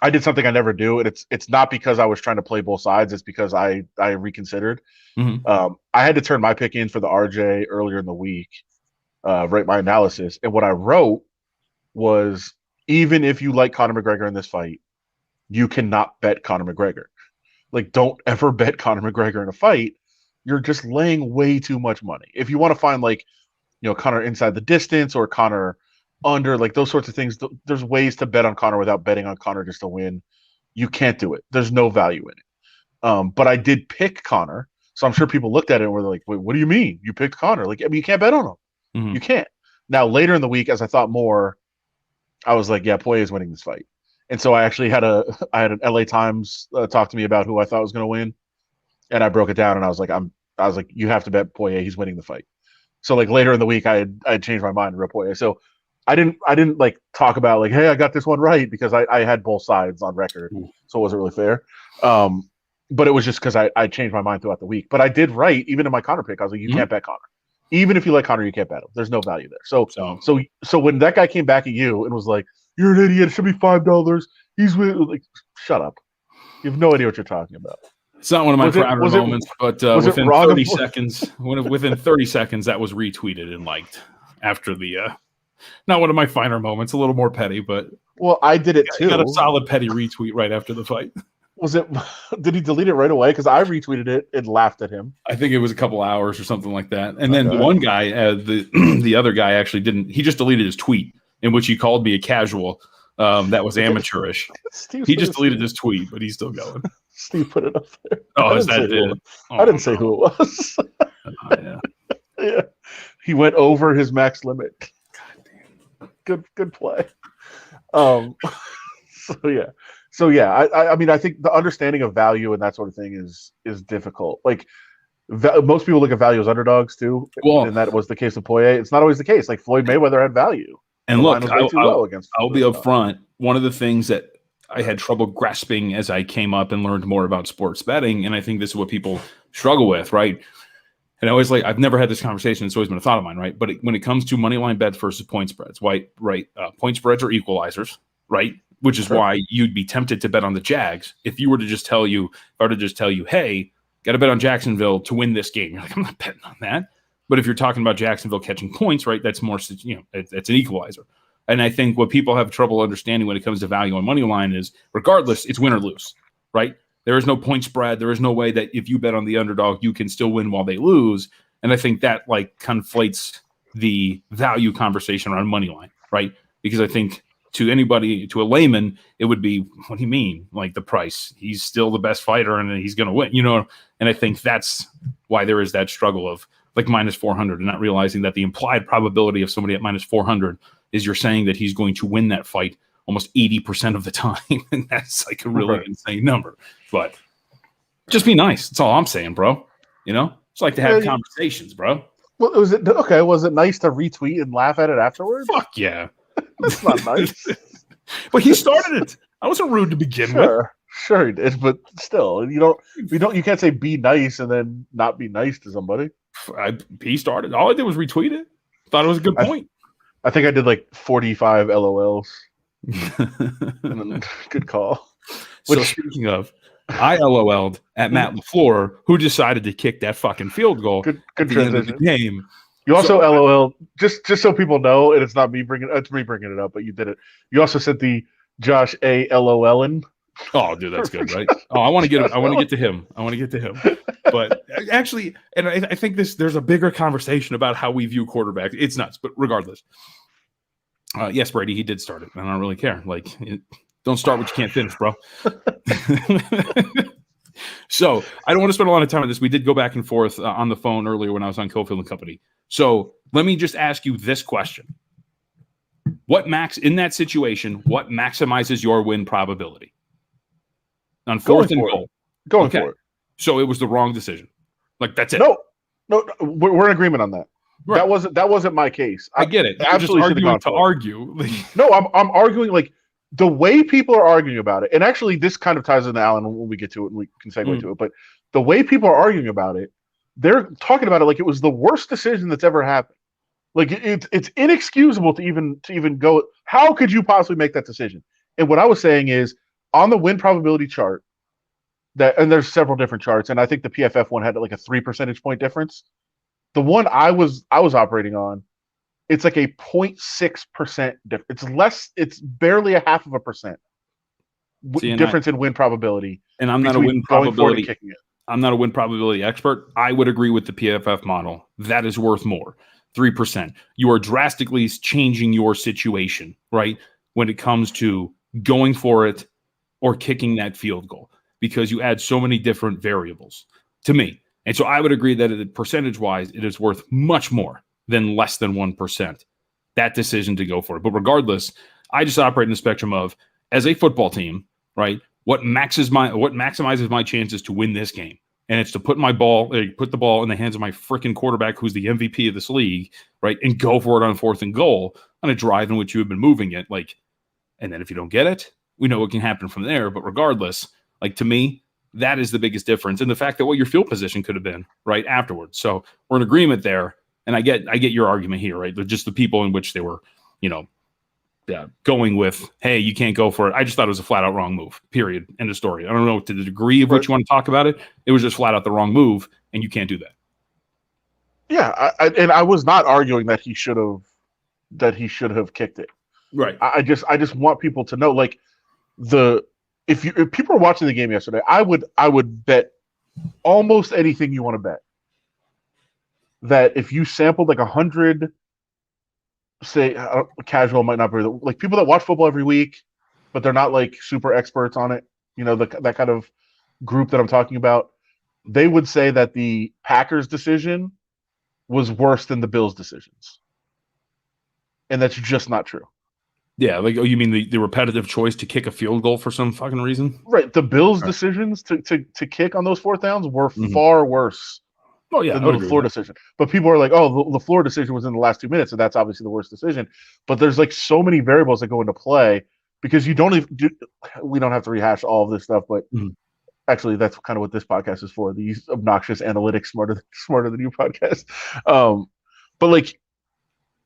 I did something I never do, and it's not because I was trying to play both sides. It's because I reconsidered. I had to turn my pick in for the RJ earlier in the week, write my analysis, and what I wrote was, even if you like Conor McGregor in this fight, you cannot bet Conor McGregor. Like, don't ever bet Conor McGregor in a fight. You're just laying way too much money. If you want to find like, Connor inside the distance or Connor under, like those sorts of things. There's ways to bet on Connor without betting on Connor just to win. You can't do it. There's no value in it. But I did pick Connor, so I'm sure people looked at it and were like, "Wait, what do you mean you picked Connor? Like, I mean, you can't bet on him. Mm-hmm. You can't." Now later in the week, as I thought more, I was like, "Yeah, Poirier is winning this fight," and so I actually had an LA Times talk to me about who I thought was going to win, and I broke it down, and I was like, "You have to bet Poirier. He's winning the fight." So like later in the week, I had changed my mind to bet Poirier. So I didn't like talk about like, hey, I got this one right, because I had both sides on record, so it wasn't really fair. But it was just because I changed my mind throughout the week. But I did right, even in my Connor pick. I was like, you can't bet Connor. Even if you like Connor, you can't bet him. There's no value there. So when that guy came back at you and was like, you're an idiot, it should be $5. He's like, shut up. You have no idea what you're talking about. It's not one of my prouder moments, but within 30 seconds, within 30 seconds, that was retweeted and liked after the not one of my finer moments, a little more petty, but well, I did it too. Got a solid petty retweet right after the fight. Was it? Did he delete it right away? Because I retweeted it and laughed at him. I think it was a couple hours or something like that. And then the one guy, the other guy actually didn't. He just deleted his tweet in which he called me a casual. That was amateurish. He just deleted his tweet, but he's still going. Steve put it up there. Oh, is that it? I didn't say who it was. Yeah. Yeah. He went over his max limit. Good play. So yeah. I mean, I think the understanding of value and that sort of thing is difficult. Like most people look at value as underdogs too, and that was the case with Poirier. It's not always the case. Like Floyd Mayweather had value. And look, I'll be upfront. One of the things that I had trouble grasping as I came up and learned more about sports betting, and I think this is what people struggle with, right? And I always I've never had this conversation. It's always been a thought of mine, right? But when it comes to money line bets versus point spreads, right? Point spreads are equalizers, right? Which is why you'd be tempted to bet on the Jags. If I were to just tell you, hey, got to bet on Jacksonville to win this game. You're like, I'm not betting on that. But if you're talking about Jacksonville catching points, right, that's more, it's an equalizer. And I think what people have trouble understanding when it comes to value on money line is, regardless, it's win or lose, right? There is no point spread. There is no way that if you bet on the underdog, you can still win while they lose. And I think that conflates the value conversation around money line, right? Because I think to a layman, it would be, what do you mean? Like the price, he's still the best fighter and he's going to win, And I think that's why there is that struggle of minus 400 and not realizing that the implied probability of somebody at minus 400 is you're saying that he's going to win that fight almost 80% of the time. And that's a really insane number. But just be nice. That's all I'm saying, bro. It's like to have conversations, bro. Well, was it nice to retweet and laugh at it afterwards? Fuck yeah. That's not nice. But he started it. I wasn't rude to begin with. Sure he did, but still, you can't say be nice and then not be nice to somebody. He started. All I did was retweet it. Thought it was a good point. I think I did 45 LOLs. Good call. So speaking of, I LOL'd at Matt LaFleur, who decided to kick that fucking field goal. Good at the end of the game. You also LOL just so people know, and it's not me bringing it up, but you did it. You also said the Josh A LOLing. Oh, dude, that's good, right? Oh, I want to get to him. But actually, and I think there's a bigger conversation about how we view quarterbacks. It's nuts, but regardless. Yes, Brady, he did start it, and I don't really care. Don't start what you can't finish, bro. So I don't want to spend a lot of time on this. We did go back and forth on the phone earlier when I was on Cofield and Company. So let me just ask you this question. In that situation, what maximizes your win probability? On fourth and goal. Going for it. So it was the wrong decision. That's it. No, we're in agreement on that. Right. That wasn't my case. I get it. You're just arguing to argue. No, I'm arguing the way people are arguing about it. And actually, this kind of ties into Alan when we get to it, and we can segue to it. But the way people are arguing about it, they're talking about it like it was the worst decision that's ever happened. It's inexcusable to even go. How could you possibly make that decision? And what I was saying is, on the win probability chart, and there's several different charts, and I think the PFF one had a 3 percentage point difference. The one I was operating on, it's a 0.6% difference. It's less. It's barely a 0.5% difference in win probability. And I'm not a win probability. I'm not a win probability expert. I would agree with the PFF model. That is worth more. 3%. You are drastically changing your situation, right? When it comes to going for it or kicking that field goal, because you add so many different variables to me. And so I would agree that percentage-wise, it is worth much more than less than 1%, that decision to go for it. But regardless, I just operate in the spectrum of, as a football team, right, what maximizes my chances to win this game? And it's to put the ball in the hands of my freaking quarterback, who's the MVP of this league, right, and go for it on 4th and goal on a drive in which you have been moving it. And then if you don't get it, we know what can happen from there. But regardless, to me, that is the biggest difference. And the fact that what your field position could have been right afterwards. So we're in agreement there. And I get your argument here, right? Just the people in which they were, going with, hey, you can't go for it. I just thought it was a flat out wrong move, period. End of story. I don't know to the degree of which you want to talk about it. It was just flat out the wrong move, and you can't do that. Yeah. I was not arguing that he should have kicked it. Right. I just want people to know, if people are watching the game yesterday, I would bet almost anything you want to bet that if you sampled 100, say casual might not be people that watch football every week, but they're not super experts on it, that kind of group that I'm talking about, they would say that the Packers decision was worse than the Bills decisions. And that's just not true. Yeah, you mean the repetitive choice to kick a field goal for some fucking reason? Right. The Bills' decisions to kick on those 4th downs were far worse than the LaFleur decision. But people are like, oh, the LaFleur decision was in the last 2 minutes, and that's obviously the worst decision. But there's so many variables that go into play because we don't have to rehash all of this stuff, but actually that's kind of what this podcast is for, these obnoxious analytics, smarter than you podcast. But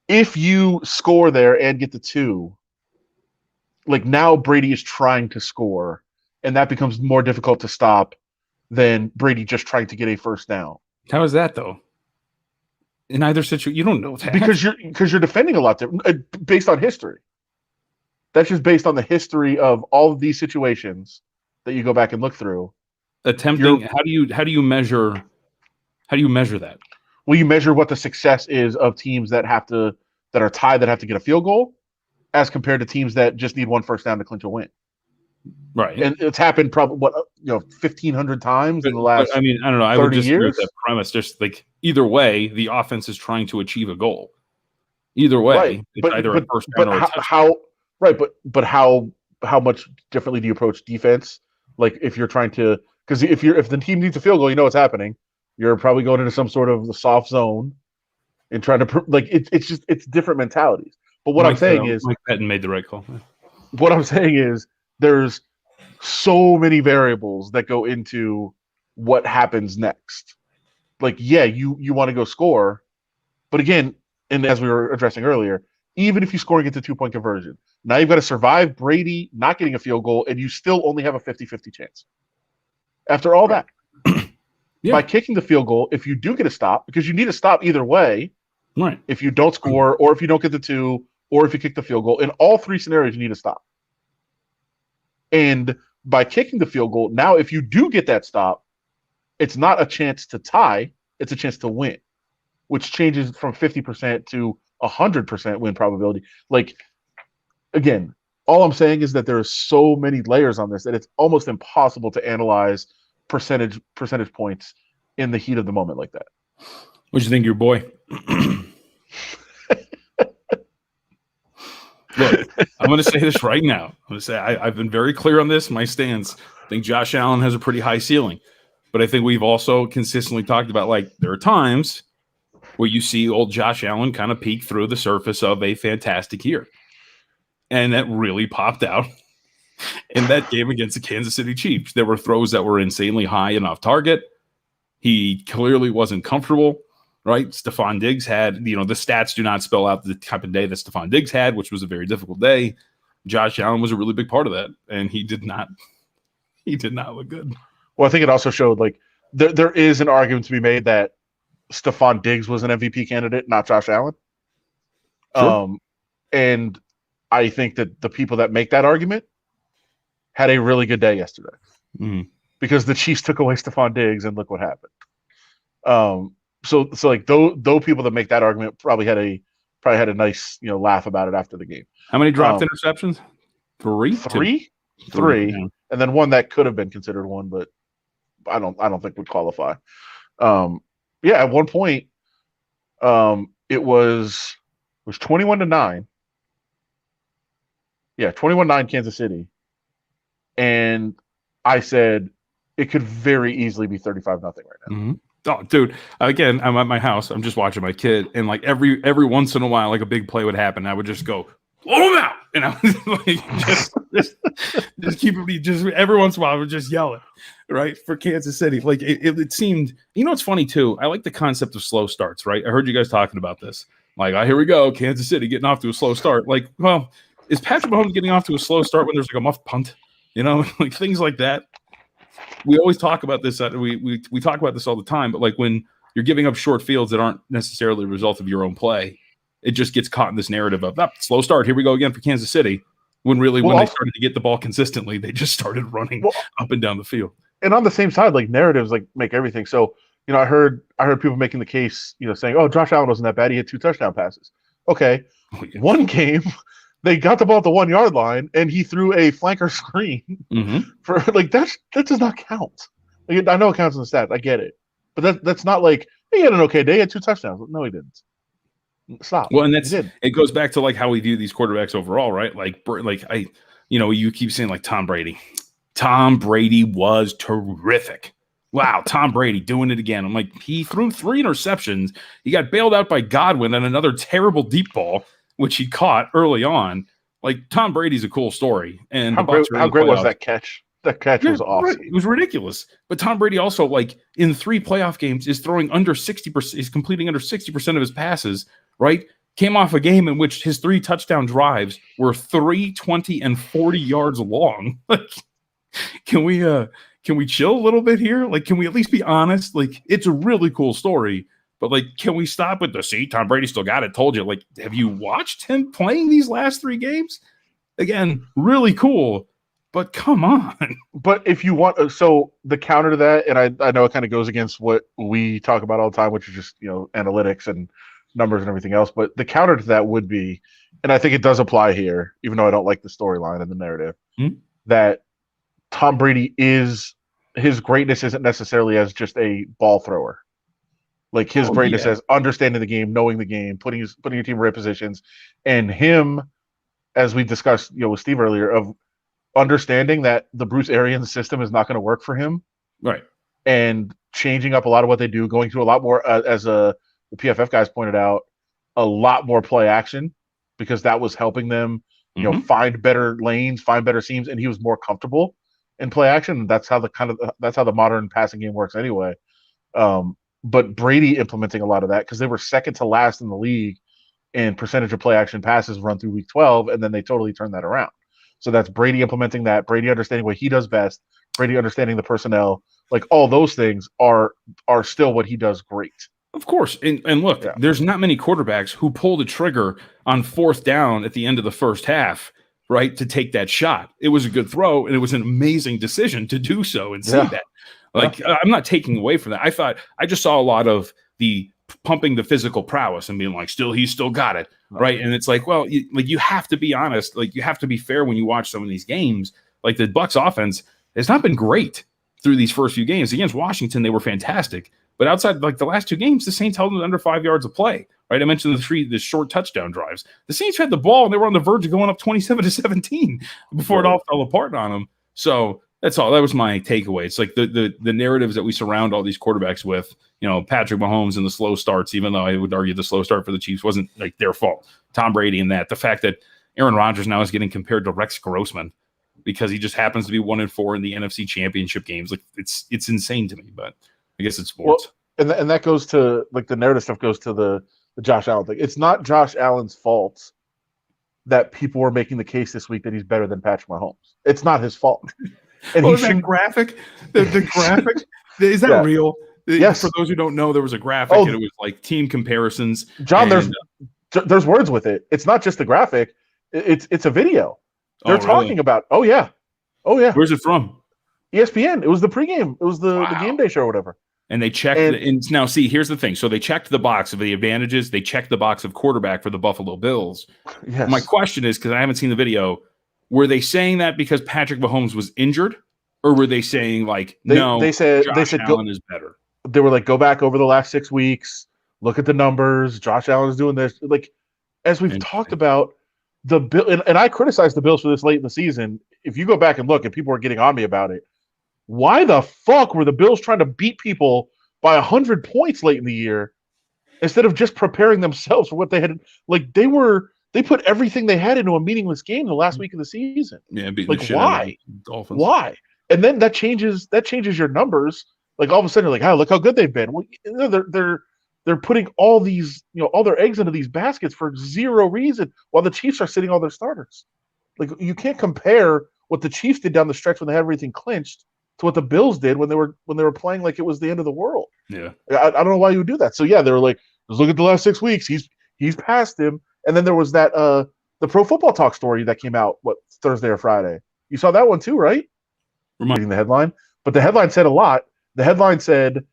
if you score there and get the 2, now Brady is trying to score, and that becomes more difficult to stop than Brady just trying to get a 1st down. How is that though? In either situation, you don't know that because you're defending a lot different based on history. That's just based on the history of all of these situations that you go back and look through. Attempting. How do you measure that? Well, you measure what the success is of teams that are tied that have to get a field goal, as compared to teams that just need 1 1st down to clinch a win. Right. And it's happened probably 1,500 times in the last. I don't know. I would just years. With that premise. Just either way, the offense is trying to achieve a goal. Either way, right. It's either a 1st down or a touchdown. How much differently do you approach defense? If you're trying to, because if the team needs a field goal, what's happening. You're probably going into some sort of soft zone and trying to it's different mentalities. But what I'm saying is, Mike Patton made the right call. What I'm saying is, there's so many variables that go into what happens next. You want to go score, but again, and as we were addressing earlier, even if you score and get the 2-point conversion, now you've got to survive Brady not getting a field goal, and you still only have a 50-50 chance. After all that, by kicking the field goal, if you do get a stop, because you need a stop either way, right? If you don't score, or if you don't get the 2, or if you kick the field goal, in all 3 scenarios, you need a stop. And by kicking the field goal, now if you do get that stop, it's not a chance to tie, it's a chance to win, which changes from 50% to 100% win probability. Again, all I'm saying is that there are so many layers on this that it's almost impossible to analyze percentage points in the heat of the moment like that. What do you think, your boy? Look, I'm going to say this right now. I'm going to say I've been very clear on this. My stance. I think Josh Allen has a pretty high ceiling, but I think we've also consistently talked about there are times where you see old Josh Allen kind of peek through the surface of a fantastic year, and that really popped out in that game against the Kansas City Chiefs. There were throws that were insanely high and off target. He clearly wasn't comfortable. Right, Stephon Diggs had, the stats do not spell out the type of day that Stephon Diggs had, which was a very difficult day. Josh Allen was a really big part of that, and he did not look good. Well, I think it also showed there is an argument to be made that Stephon Diggs was an MVP candidate, not Josh Allen. Sure. And I think that the people that make that argument had a really good day yesterday because the Chiefs took away Stephon Diggs, and look what happened. so like though people that make that argument probably had a nice laugh about it after the game. How many dropped interceptions? Three, yeah. And then one that could have been considered one, but I don't think would qualify. At one point, it was 21-9. Yeah, 21-9 Kansas City. And I said it could very easily be 35-0 right now. Mm-hmm. Oh, dude! Again, I'm at my house. I'm just watching my kid, and like every once in a while, like a big play would happen. I would just go, blow him out, and I was like, just keep it. Just every once in a while, I would just yell it, right, for Kansas City. Like it seemed. It's funny too. I like the concept of slow starts, right? I heard you guys talking about this. Like, here we go, Kansas City getting off to a slow start. Like, well, is Patrick Mahomes getting off to a slow start when there's like a muffed punt? Like things like that. We always talk about this. We talk about this all the time. But like when you're giving up short fields that aren't necessarily a result of your own play, it just gets caught in this narrative of slow start. Here we go again for Kansas City. When really, when they started to get the ball consistently, they just started running up and down the field. And on the same side, like narratives like make everything. So I heard people making the case, saying, "Oh, Josh Allen wasn't that bad. He had 2 touchdown passes." Okay, one game. They got the ball at the 1 yard line, and he threw a flanker screen for like that does not count. Like, I know it counts in the stats, I get it, but that's not like he had an okay day. He had 2 touchdowns. No, he didn't. Stop. Well, and it goes back to like how we view these quarterbacks overall, right? Like you keep saying like Tom Brady. Tom Brady was terrific. Wow, Tom Brady doing it again. I'm like, he threw 3 interceptions. He got bailed out by Godwin on another terrible deep ball, which he caught early on. Like, Tom Brady's a cool story. And how great was that catch? That catch was awesome. It was ridiculous. But Tom Brady also, like, in 3 playoff games, is throwing under 60%. He's completing under 60% of his passes, right? Came off a game in which his 3 touchdown drives were 3, 20, and 40 yards long. Like, can we chill a little bit here? Like, can we at least be honest? Like, it's a really cool story. But, like, can we stop with Tom Brady still got it? Told you. Like, have you watched him playing these last 3 games? Again, really cool. But come on. But if you want – so the counter to that, and I know it kind of goes against what we talk about all the time, which is just, analytics and numbers and everything else. But the counter to that would be – and I think it does apply here, even though I don't like the storyline and the narrative, that Tom Brady his greatness isn't necessarily as just a ball thrower. Like his greatness as understanding the game, knowing the game, putting your team in right positions, and him, as we discussed, with Steve earlier, of understanding that the Bruce Arians system is not going to work for him, right? And changing up a lot of what they do, going through a lot more, as the PFF guys pointed out, a lot more play action, because that was helping them, find better lanes, find better seams, and he was more comfortable in play action. And that's how the modern passing game works anyway. But Brady implementing a lot of that, because they were second to last in the league in percentage of play action passes run through week 12, and then they totally turned that around. So that's Brady implementing that, Brady understanding what he does best, Brady understanding the personnel, like all those things are still what he does great. Of course. And look, there's not many quarterbacks who pull the trigger on 4th down at the end of the first half, right, to take that shot. It was a good throw, and it was an amazing decision to do so and see that. Like, I'm not taking away from that. I just saw a lot of the pumping the physical prowess and being like, he's still got it, right? And it's like, well, you have to be honest. Like, you have to be fair when you watch some of these games. Like, the Bucs offense has not been great through these first few games. Against Washington, they were fantastic. But outside, like, the last 2 games, the Saints held them under 5 yards of play, right? I mentioned the short touchdown drives. The Saints had the ball, and they were on the verge of going up 27-17 before it all fell apart on them. So that's all. That was my takeaway. It's like the narratives that we surround all these quarterbacks with, Patrick Mahomes and the slow starts, even though I would argue the slow start for the Chiefs wasn't like their fault. Tom Brady and that. The fact that Aaron Rodgers now is getting compared to Rex Grossman because he just happens to be 1-4 in the NFC Championship games. Like, it's insane to me, but I guess it's sports. Well, and that goes to, like, the narrative stuff goes to the Josh Allen thing. It's not Josh Allen's fault that people were making the case this week that he's better than Patrick Mahomes. It's not his fault. And that graphic? The graphic? Is that real? Yes. For those who don't know, there was a graphic and it was like team comparisons. John, there's words with it. It's not just the graphic. It's a video. They're talking about. Oh yeah. Where's it from? ESPN. It was the pregame. It was the game day show or whatever. And they checked. And now, see, here's the thing. So they checked the box of the advantages. They checked the box of quarterback for the Buffalo Bills. Yes. My question is, because I haven't seen the video, were they saying that because Patrick Mahomes was injured, or were they saying they said Allen is better? They were like, go back over the last 6 weeks, look at the numbers. Josh Allen is doing this. Like, as we've talked about, the Bill and I criticized the Bills for this late in the season. If you go back and look, and people were getting on me about it. Why the fuck were the Bills trying to beat people by 100 points late in the year instead of just preparing themselves for what they had? Like, they put everything they had into a meaningless game the last week of the season. Yeah, like, why? Dolphins. Why? And then that changes your numbers. Like, all of a sudden, you're like, oh, look how good they've been. Well, they're putting all these, all their eggs into these baskets for zero reason while the Chiefs are sitting all their starters. Like, you can't compare what the Chiefs did down the stretch when they had everything clinched to what the Bills did when they were playing like it was the end of the world. Yeah, I don't know why you would do that. So yeah, they were like, let's look at the last 6 weeks. He's past him. And then there was that the Pro Football Talk story that came out Thursday or Friday. You saw that one too, right? Reading the headline, but the headline said a lot. The headline said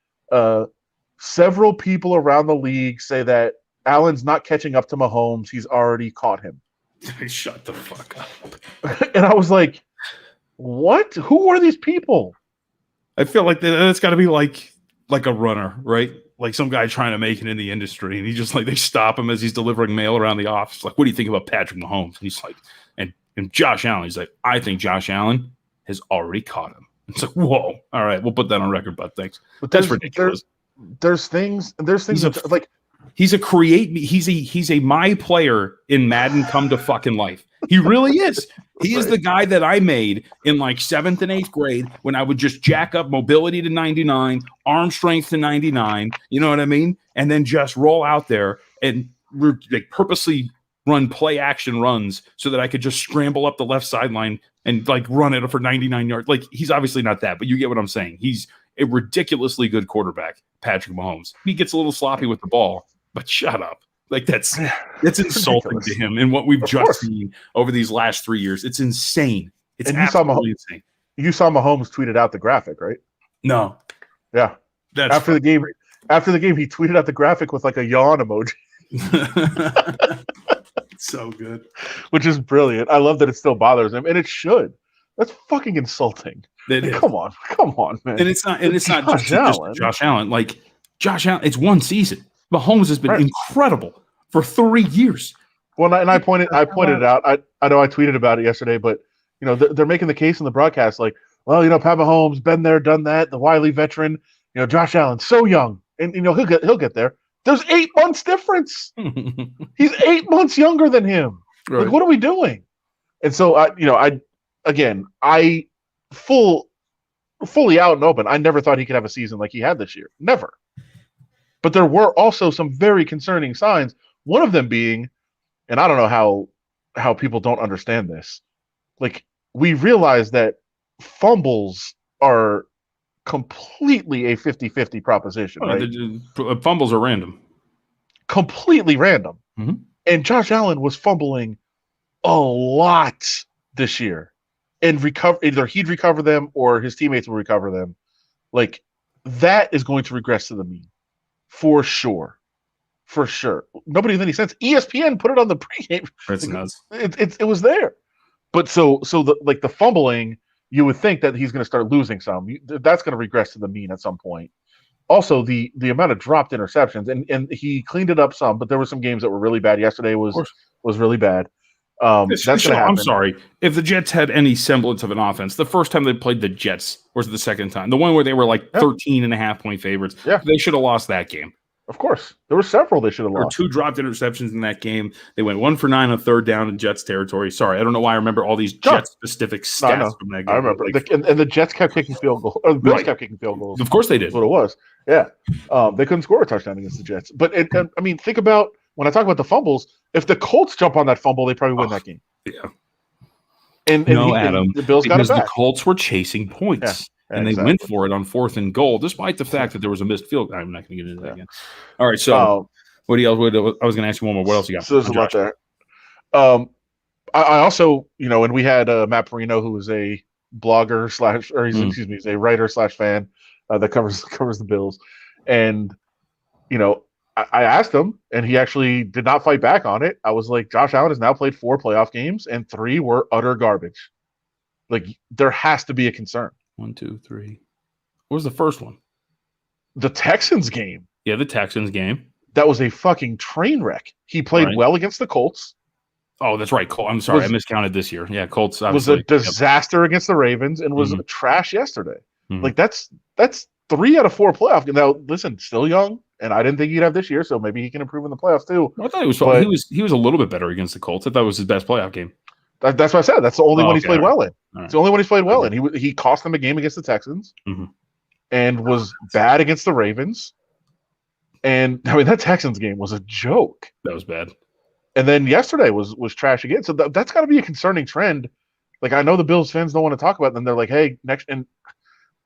several people around the league say that Allen's not catching up to Mahomes. He's already caught him. Shut the fuck up. And I was like, what? Who are these people? I feel like that's got to be like a runner, right? Like some guy trying to make it in the industry, and he just they stop him as he's delivering mail around the office. Like, what do you think about Patrick Mahomes? And he's like, and Josh Allen. He's like, I think Josh Allen has already caught him. It's like, whoa, all right, we'll put that on record, but thanks. But that's ridiculous. There's things like. He's a my player in Madden come to fucking life. He really is. He is the guy that I made in 7th and 8th grade when I would just jack up mobility to 99, arm strength to 99, you know what I mean? And then just roll out there and purposely run play action runs so that I could just scramble up the left sideline and run it for 99 yards. He's obviously not that, but you get what I'm saying. He's a ridiculously good quarterback, Patrick Mahomes. He gets a little sloppy with the ball. But shut up. That's insulting to him and what we've just seen over these last 3 years. It's insane. It's absolutely insane. You saw Mahomes tweeted out the graphic, right? No. Yeah. After the game, he tweeted out the graphic with a yawn emoji. So good. Which is brilliant. I love that it still bothers him, and it should. That's fucking insulting. Come on, man. And it's not just Josh Allen. Josh Allen, it's one season. Mahomes has been incredible for 3 years. Well, and I pointed it out. I know I tweeted about it yesterday, but they're making the case in the broadcast Pat Mahomes, been there, done that, the wily veteran. Josh Allen, so young, and he'll get there. There's 8 months difference. He's 8 months younger than him. Right. What are we doing? And so I fully out and open. I never thought he could have a season like he had this year. Never. But there were also some very concerning signs. One of them being, and I don't know how people don't understand this, we realize that fumbles are completely a 50-50 proposition, right? Fumbles are random. Completely random. Mm-hmm. And Josh Allen was fumbling a lot this year. And either he'd recover them or his teammates will recover them. That is going to regress to the mean. For sure. Nobody with any sense. ESPN put it on the pregame. That's nuts. It was there. But so the fumbling, you would think that he's going to start losing some. That's going to regress to the mean at some point. Also, the amount of dropped interceptions, and he cleaned it up some, but there were some games that were really bad. Yesterday was really bad. That's going to happen. I'm sorry. If the Jets had any semblance of an offense, the first time they played the Jets was the second time. The one where they were 13.5-point favorites. Yeah. They should have lost that game. Of course. There were several they should have lost. 2 dropped interceptions in that game. They went 1 for 9 on 3rd down in Jets territory. Sorry, I don't know why I remember all these Jets-specific stats from that game. I remember. And the Jets kept kicking field goals. Or the Bills kept kicking field goals. Of course they did. That's what it was. Yeah. They couldn't score a touchdown against the Jets. But, think about, when I talk about the fumbles, if the Colts jump on that fumble, they probably win that game. Yeah. Adam, the Bills got it back. The Colts were chasing points. And they went for it on 4th and goal, despite the fact that there was a missed field. I'm not going to get into that again. All right, so what else? I was going to ask you one more. What else you got? So there's a lot there. I also, and we had Matt Perino, who is a blogger he's a writer / fan. that covers the Bills, and I asked him, and he actually did not fight back on it. I was like, Josh Allen has now played 4 playoff games, and 3 were utter garbage. Like, there has to be a concern. 1, 2, 3. What was the first one? The Texans game. Yeah, the Texans game. That was a fucking train wreck. He played well against the Colts. Oh, that's right. I'm sorry, I miscounted this year. Yeah, Colts was a disaster against the Ravens and was trash yesterday. Like, that's 3 out of 4 playoff. Now, listen, still young. And I didn't think he'd have this year, so maybe he can improve in the playoffs too. I thought he was a little bit better against the Colts. I thought it was his best playoff game. That's what I said. That's the only one he's played well in. It's the only one he's played well in. He cost them a game against the Texans and was bad against the Ravens. And I mean, that Texans game was a joke. That was bad. And then yesterday was trash again. So that's got to be a concerning trend. Like, I know the Bills fans don't want to talk about them. They're like, hey, next. And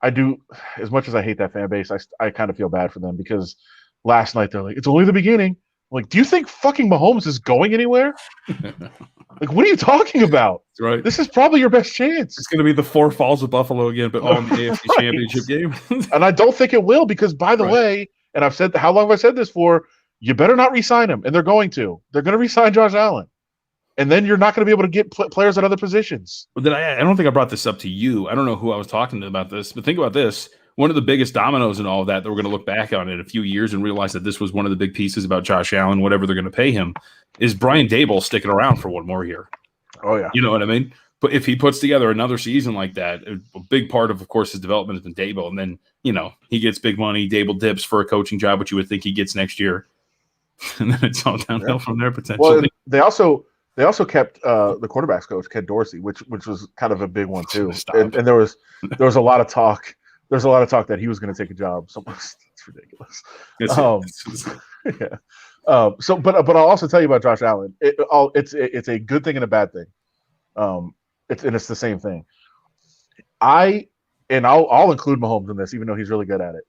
I do, as much as I hate that fan base, I kind of feel bad for them because last night they're like, it's only the beginning. I'm like, do you think fucking Mahomes is going anywhere? Like, what are you talking about? That's right. This is probably your best chance. It's going to be the 4 falls of Buffalo again, but on the AFC Championship game. And I don't think it will because, by the way, and I've said, how long have I said this for? You better not re-sign him, and they're going to. They're going to re-sign Josh Allen. And then you're not going to be able to get players at other positions. But then I don't think I brought this up to you. I don't know who I was talking to about this, but think about this. One of the biggest dominoes in all of that we're going to look back on in a few years and realize that this was one of the big pieces about Josh Allen, whatever they're going to pay him, is Brian Daboll sticking around for one more year. Oh, yeah. You know what I mean? But if he puts together another season like that, a big part of course, his development has been Daboll. And then, he gets big money. Daboll dips for a coaching job, which you would think he gets next year. And then it's all downhill from there potentially. Well, they also kept the quarterbacks coach, Ken Dorsey, which was kind of a big one too. And there was a lot of talk. There's a lot of talk that he was going to take a job. So it's ridiculous. Yeah. But I'll also tell you about Josh Allen. It's a good thing and a bad thing. It's the same thing. I'll include Mahomes in this, even though he's really good at it.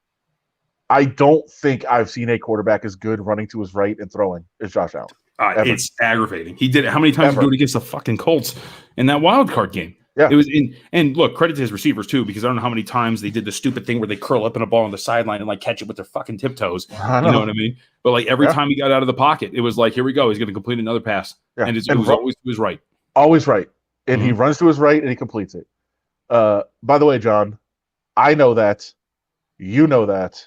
I don't think I've seen a quarterback as good running to his right and throwing as Josh Allen. It's aggravating. He did it. How many times did he do it against the fucking Colts in that wild card game? Yeah. It was and look, credit to his receivers too, because I don't know how many times they did the stupid thing where they curl up in a ball on the sideline and like catch it with their fucking tiptoes. You know what I mean? But like every time he got out of the pocket, it was like, here we go. He's going to complete another pass. Yeah. And it was always to his right. Always right. And he runs to his right and he completes it. By the way, John, I know that. You know that.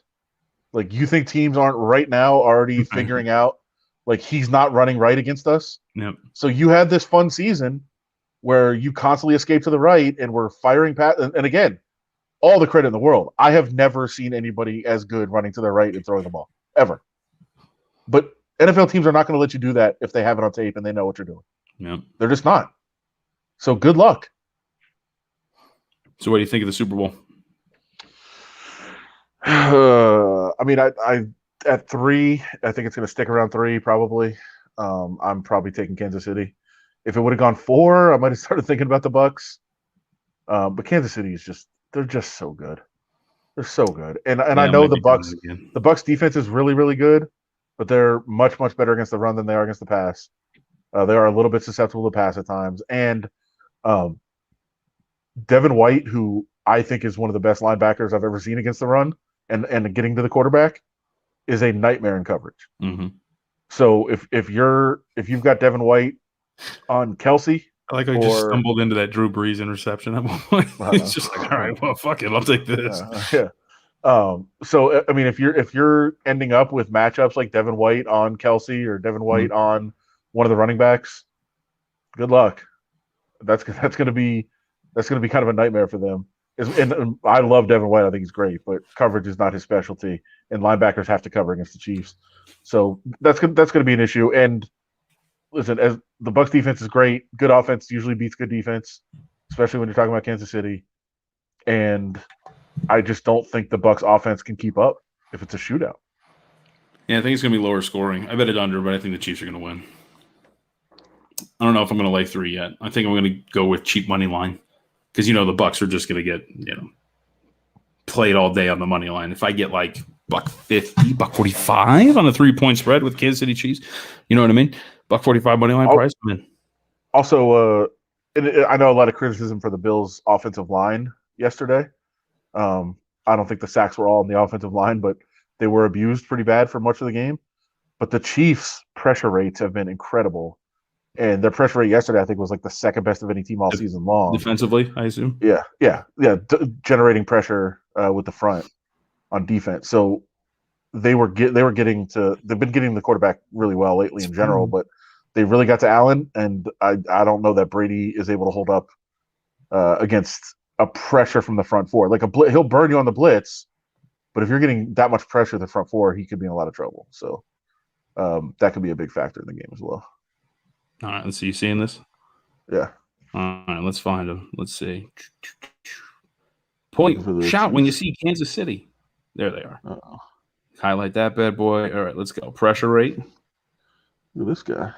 Like, you think teams aren't right now already figuring out, like, he's not running right against us? Yep. So you had this fun season where you constantly escape to the right and we're firing past. And again, all the credit in the world. I have never seen anybody as good running to their right and throwing the ball, ever. But NFL teams are not going to let you do that if they have it on tape and they know what you're doing. Yep. They're just not. So good luck. So what do you think of the Super Bowl? I mean, I at 3, I think it's going to stick around 3 probably. I'm probably taking Kansas City. If it would have gone 4, I might have started thinking about the Bucs. But Kansas City they're just so good. They're so good. And I know the Bucs defense is really, really good, but they're much, much better against the run than they are against the pass. They are a little bit susceptible to pass at times. And Devin White, who I think is one of the best linebackers I've ever seen against the run, and getting to the quarterback, is a nightmare in coverage. Mm-hmm. So if you've got Devin White on Kelsey, I like I just stumbled into that Drew Brees interception at one point. It's just like, all right, well, fuck it, I'll take this. Yeah. So I mean, if you're ending up with matchups like Devin White on Kelsey or Devin White on one of the running backs, good luck. That's going to be kind of a nightmare for them. And I love Devin White. I think he's great, but coverage is not his specialty, and linebackers have to cover against the Chiefs. So that's going to be an issue. And listen, as the Bucs defense is great, good offense usually beats good defense, especially when you're talking about Kansas City. And I just don't think the Bucs offense can keep up if it's a shootout. Yeah, I think it's going to be lower scoring. I bet it under, but I think the Chiefs are going to win. I don't know if I'm going to lay 3 yet. I think I'm going to go with cheap money line. Because, the Bucs are just going to get, played all day on the money line. If I get like $1.50, $1.45 on a 3-point spread with Kansas City Chiefs, you know what I mean? $1.45 money line price. Also, I know a lot of criticism for the Bills' offensive line yesterday. I don't think the sacks were all on the offensive line, but they were abused pretty bad for much of the game. But the Chiefs' pressure rates have been incredible. And their pressure rate yesterday, I think, was like the second best of any team all season long. Defensively, I assume. Yeah. Generating pressure with the front on defense. So they've been getting the quarterback really well lately in general, but they really got to Allen, and I don't know that Brady is able to hold up against a pressure from the front four. Like he'll burn you on the blitz, but if you're getting that much pressure at the front four, he could be in a lot of trouble. So that could be a big factor in the game as well. All right, let's see. You seeing this? Yeah. All right, let's find them. Let's see. Point shout when you see Kansas City. There they are. Uh-oh. Highlight that bad boy. All right, let's go. Pressure rate. Look at this guy.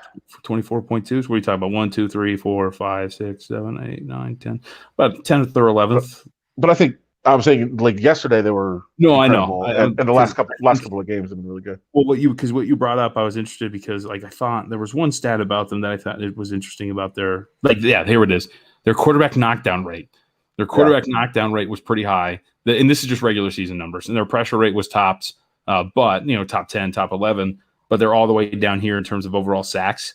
24.2. So what are you talking about? 1, 2, 3, 4, 5, 6, 7, 8, 9, 10. About 10th or 11th. But I think I'm saying like yesterday they were incredible. I know. And the last couple of games have been really good. Well, what you brought up, I was interested because like I thought there was one stat about them that I thought it was interesting about their here it is. Their quarterback knockdown rate. Their quarterback knockdown rate was pretty high. And this is just regular season numbers. And their pressure rate was tops, but top 10, top 11. But they're all the way down here in terms of overall sacks.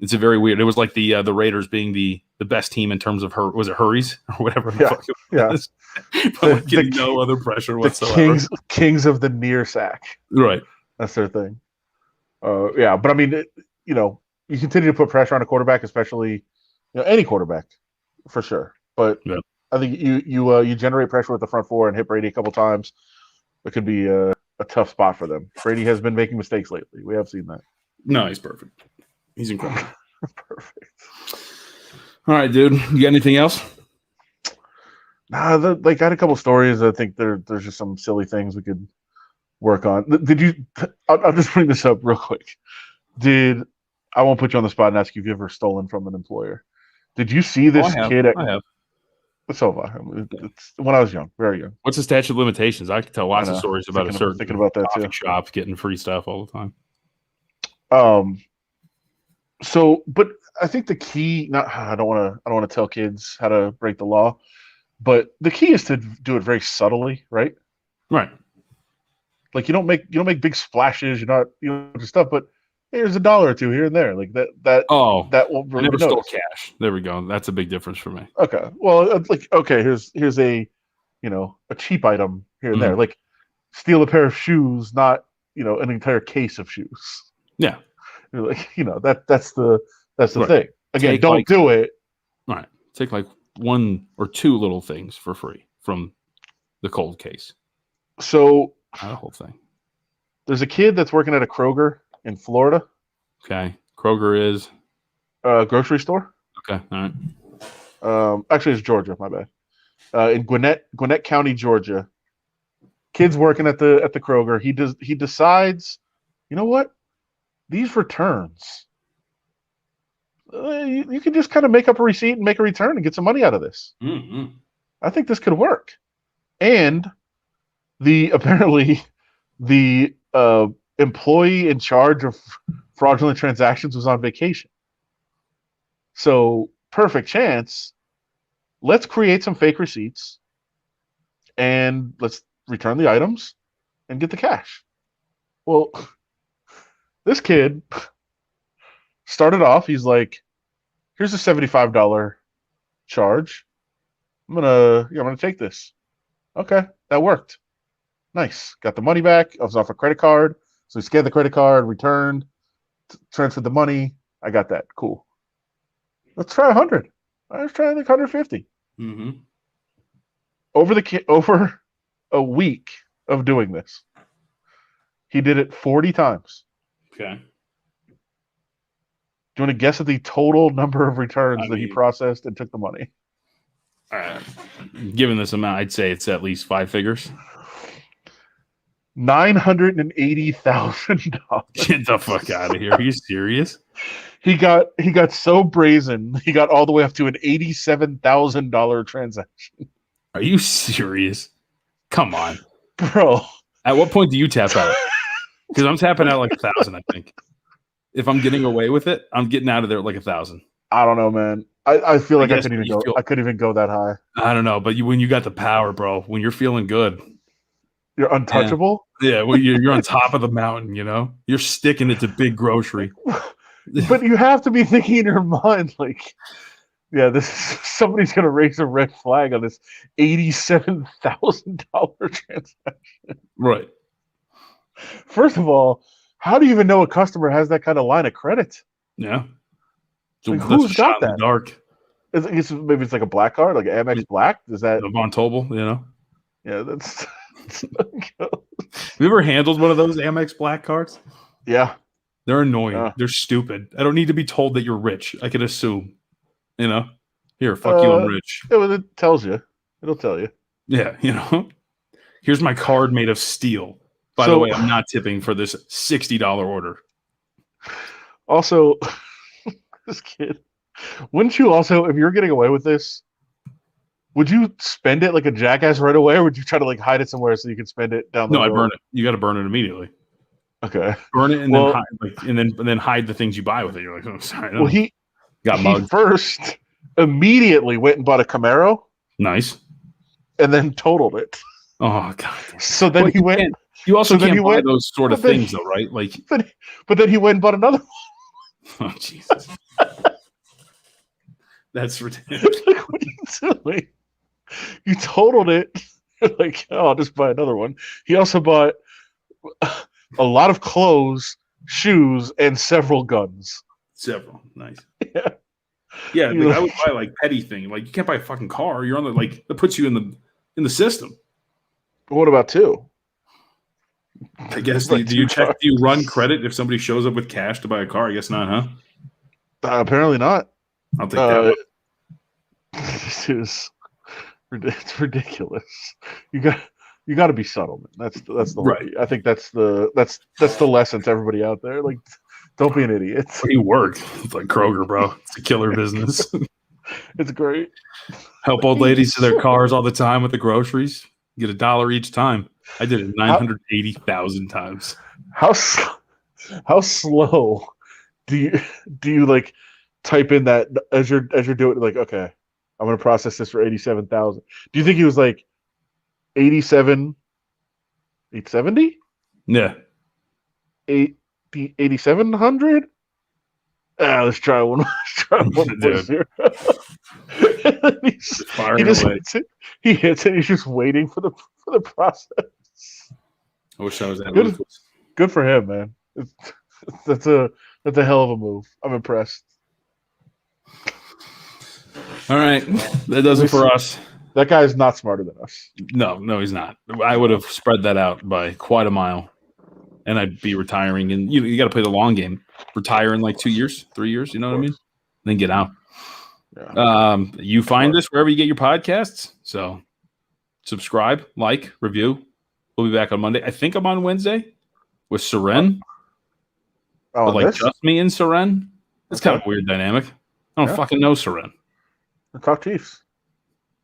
It's a very weird. It was like the Raiders being the best team in terms of hurries or whatever. Yeah. But getting no other pressure whatsoever. Kings of the near sack. Right. That's their thing. But I mean, you continue to put pressure on a quarterback, especially any quarterback, for sure. But I think you generate pressure with the front four and hit Brady a couple times. It could be a tough spot for them. Brady has been making mistakes lately. We have seen that. No, he's perfect. He's incredible. Perfect. All right, dude. You got anything else? Nah, I had a couple stories. I think there's just some silly things we could work on. Did you? I'll just bring this up real quick. I won't put you on the spot and ask you if you've ever stolen from an employer. Did you see this kid? I have. So far, it's when I was young, very young. What's the statute of limitations? I could tell lots of stories about a certain thinking about that too. Shop getting free stuff all the time. But I think the key. I don't want to tell kids how to break the law, but the key is to do it very subtly, right? Right. Like you don't make big splashes. You're not just stuff, but here's $1 or $2 here and there, like that. That won't really. I never stole cash. There we go. That's a big difference for me. Okay. Well, here's a a cheap item here and there. Like steal a pair of shoes, not an entire case of shoes. Yeah. You're like that's the thing. Again, don't do it. Right. Take like 1 or 2 little things for free from the cold case. So not the whole thing. There's a kid that's working at a Kroger in Florida. Okay. Kroger is a grocery store. Okay. All right. Actually, it's Georgia. My bad. In Gwinnett County, Georgia. Kid's working at the Kroger. He decides, you know what? These returns, you can just kind of make up a receipt and make a return and get some money out of this. Mm-hmm. I think this could work. And apparently the employee in charge of fraudulent transactions was on vacation. So perfect chance. Let's create some fake receipts and let's return the items and get the cash. Well, this kid started off, he's like, here's a $75 charge. I'm gonna take this. Okay, that worked. Nice. Got the money back. I was off a credit card. So he scanned the credit card, returned, transferred the money. I got that. Cool. Let's try 100. Let's try 150. Mm-hmm. Over a week of doing this, he did it 40 times. Okay. Do you want to guess at the total number of returns that he processed and took the money? All right. Given this amount, I'd say it's at least 5 figures. $980,000. Get the fuck out of here. Are you serious? He got so brazen. He got all the way up to an $87,000 transaction. Are you serious? Come on, bro. At what point do you tap out? Because I'm tapping out like 1,000. I think if I'm getting away with it, I'm getting out of there like 1,000. I don't know, man. I feel like I couldn't even go that high. I don't know, but when you got the power, bro, when you're feeling good, You're untouchable. Yeah, well, you're on top of the mountain. You know, you're sticking it to big grocery. But you have to be thinking in your mind, like, yeah, somebody's gonna raise a red flag on this $87,000 transaction. Right. First of all, how do you even know a customer has that kind of line of credit? Yeah. So Like, who's got that? Dark. Maybe it's like a black card, like an Amex Black. Is that Von Tobel? You know. Yeah, that's. Have you ever handled one of those Amex Black cards? Yeah. They're annoying. They're stupid. I don't need to be told that you're rich. I can assume. You know. Here, fuck you, I'm rich. It tells you. It'll tell you. Yeah, you know. Here's my card made of steel. By the way, I'm not tipping for this $60 order. Also, this kid, wouldn't you also, if you're getting away with this, would you spend it like a jackass right away, or would you try to like hide it somewhere so you can spend it down the road? No, I burn it. You got to burn it immediately. Okay. Burn it and then hide, and then hide the things you buy with it. You're like, oh, sorry. Well, he first immediately went and bought a Camaro. Nice. And then totaled it. Oh god. So then he went. You also can't buy those sort of things, though, right? Like, but then he went and bought another one. Oh Jesus. That's ridiculous. Like, what are you doing? You totaled it. Like, oh, I'll just buy another one. He also bought a lot of clothes, shoes, and several guns. Several. Nice. Yeah. Yeah, like, I would buy like petty thing. Like, you can't buy a fucking car. You're on the that puts you in the system. What about two? I guess do you run credit if somebody shows up with cash to buy a car? I guess not, huh? Apparently not. I'll take that one. It's ridiculous. You got to be subtle, man. That's the right. Way. I think that's the lesson to everybody out there. Like, don't be an idiot. Where you work? It's like Kroger, bro. It's a killer business. It's great. Help old ladies to their cars all the time with the groceries. Get $1 each time. I did it 980,000 times. How slow do you like type in that as you're doing it? Like, okay, I'm gonna process this for 87,000. Do you think he was like 870? Yeah. 8,700? Let's try one. Let's try one. He hits it. He's just waiting for the process. I wish I was that. Good for him, man. That's a hell of a move. I'm impressed. All right, that does it for us. That guy's not smarter than us. No, he's not. I would have spread that out by quite a mile, and I'd be retiring. And you got to play the long game. Retire in like 2 years, 3 years. You know what I mean? Then get out. Yeah. You find us wherever you get your podcasts. So subscribe, like, review. We'll be back on Monday. I think I'm on Wednesday with Seren. Oh, but just me and Seren. It's kind of a weird dynamic. I don't fucking know Seren. The Talk Chiefs.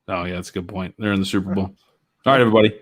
Oh yeah, that's a good point. They're in the Super Bowl. All right, everybody.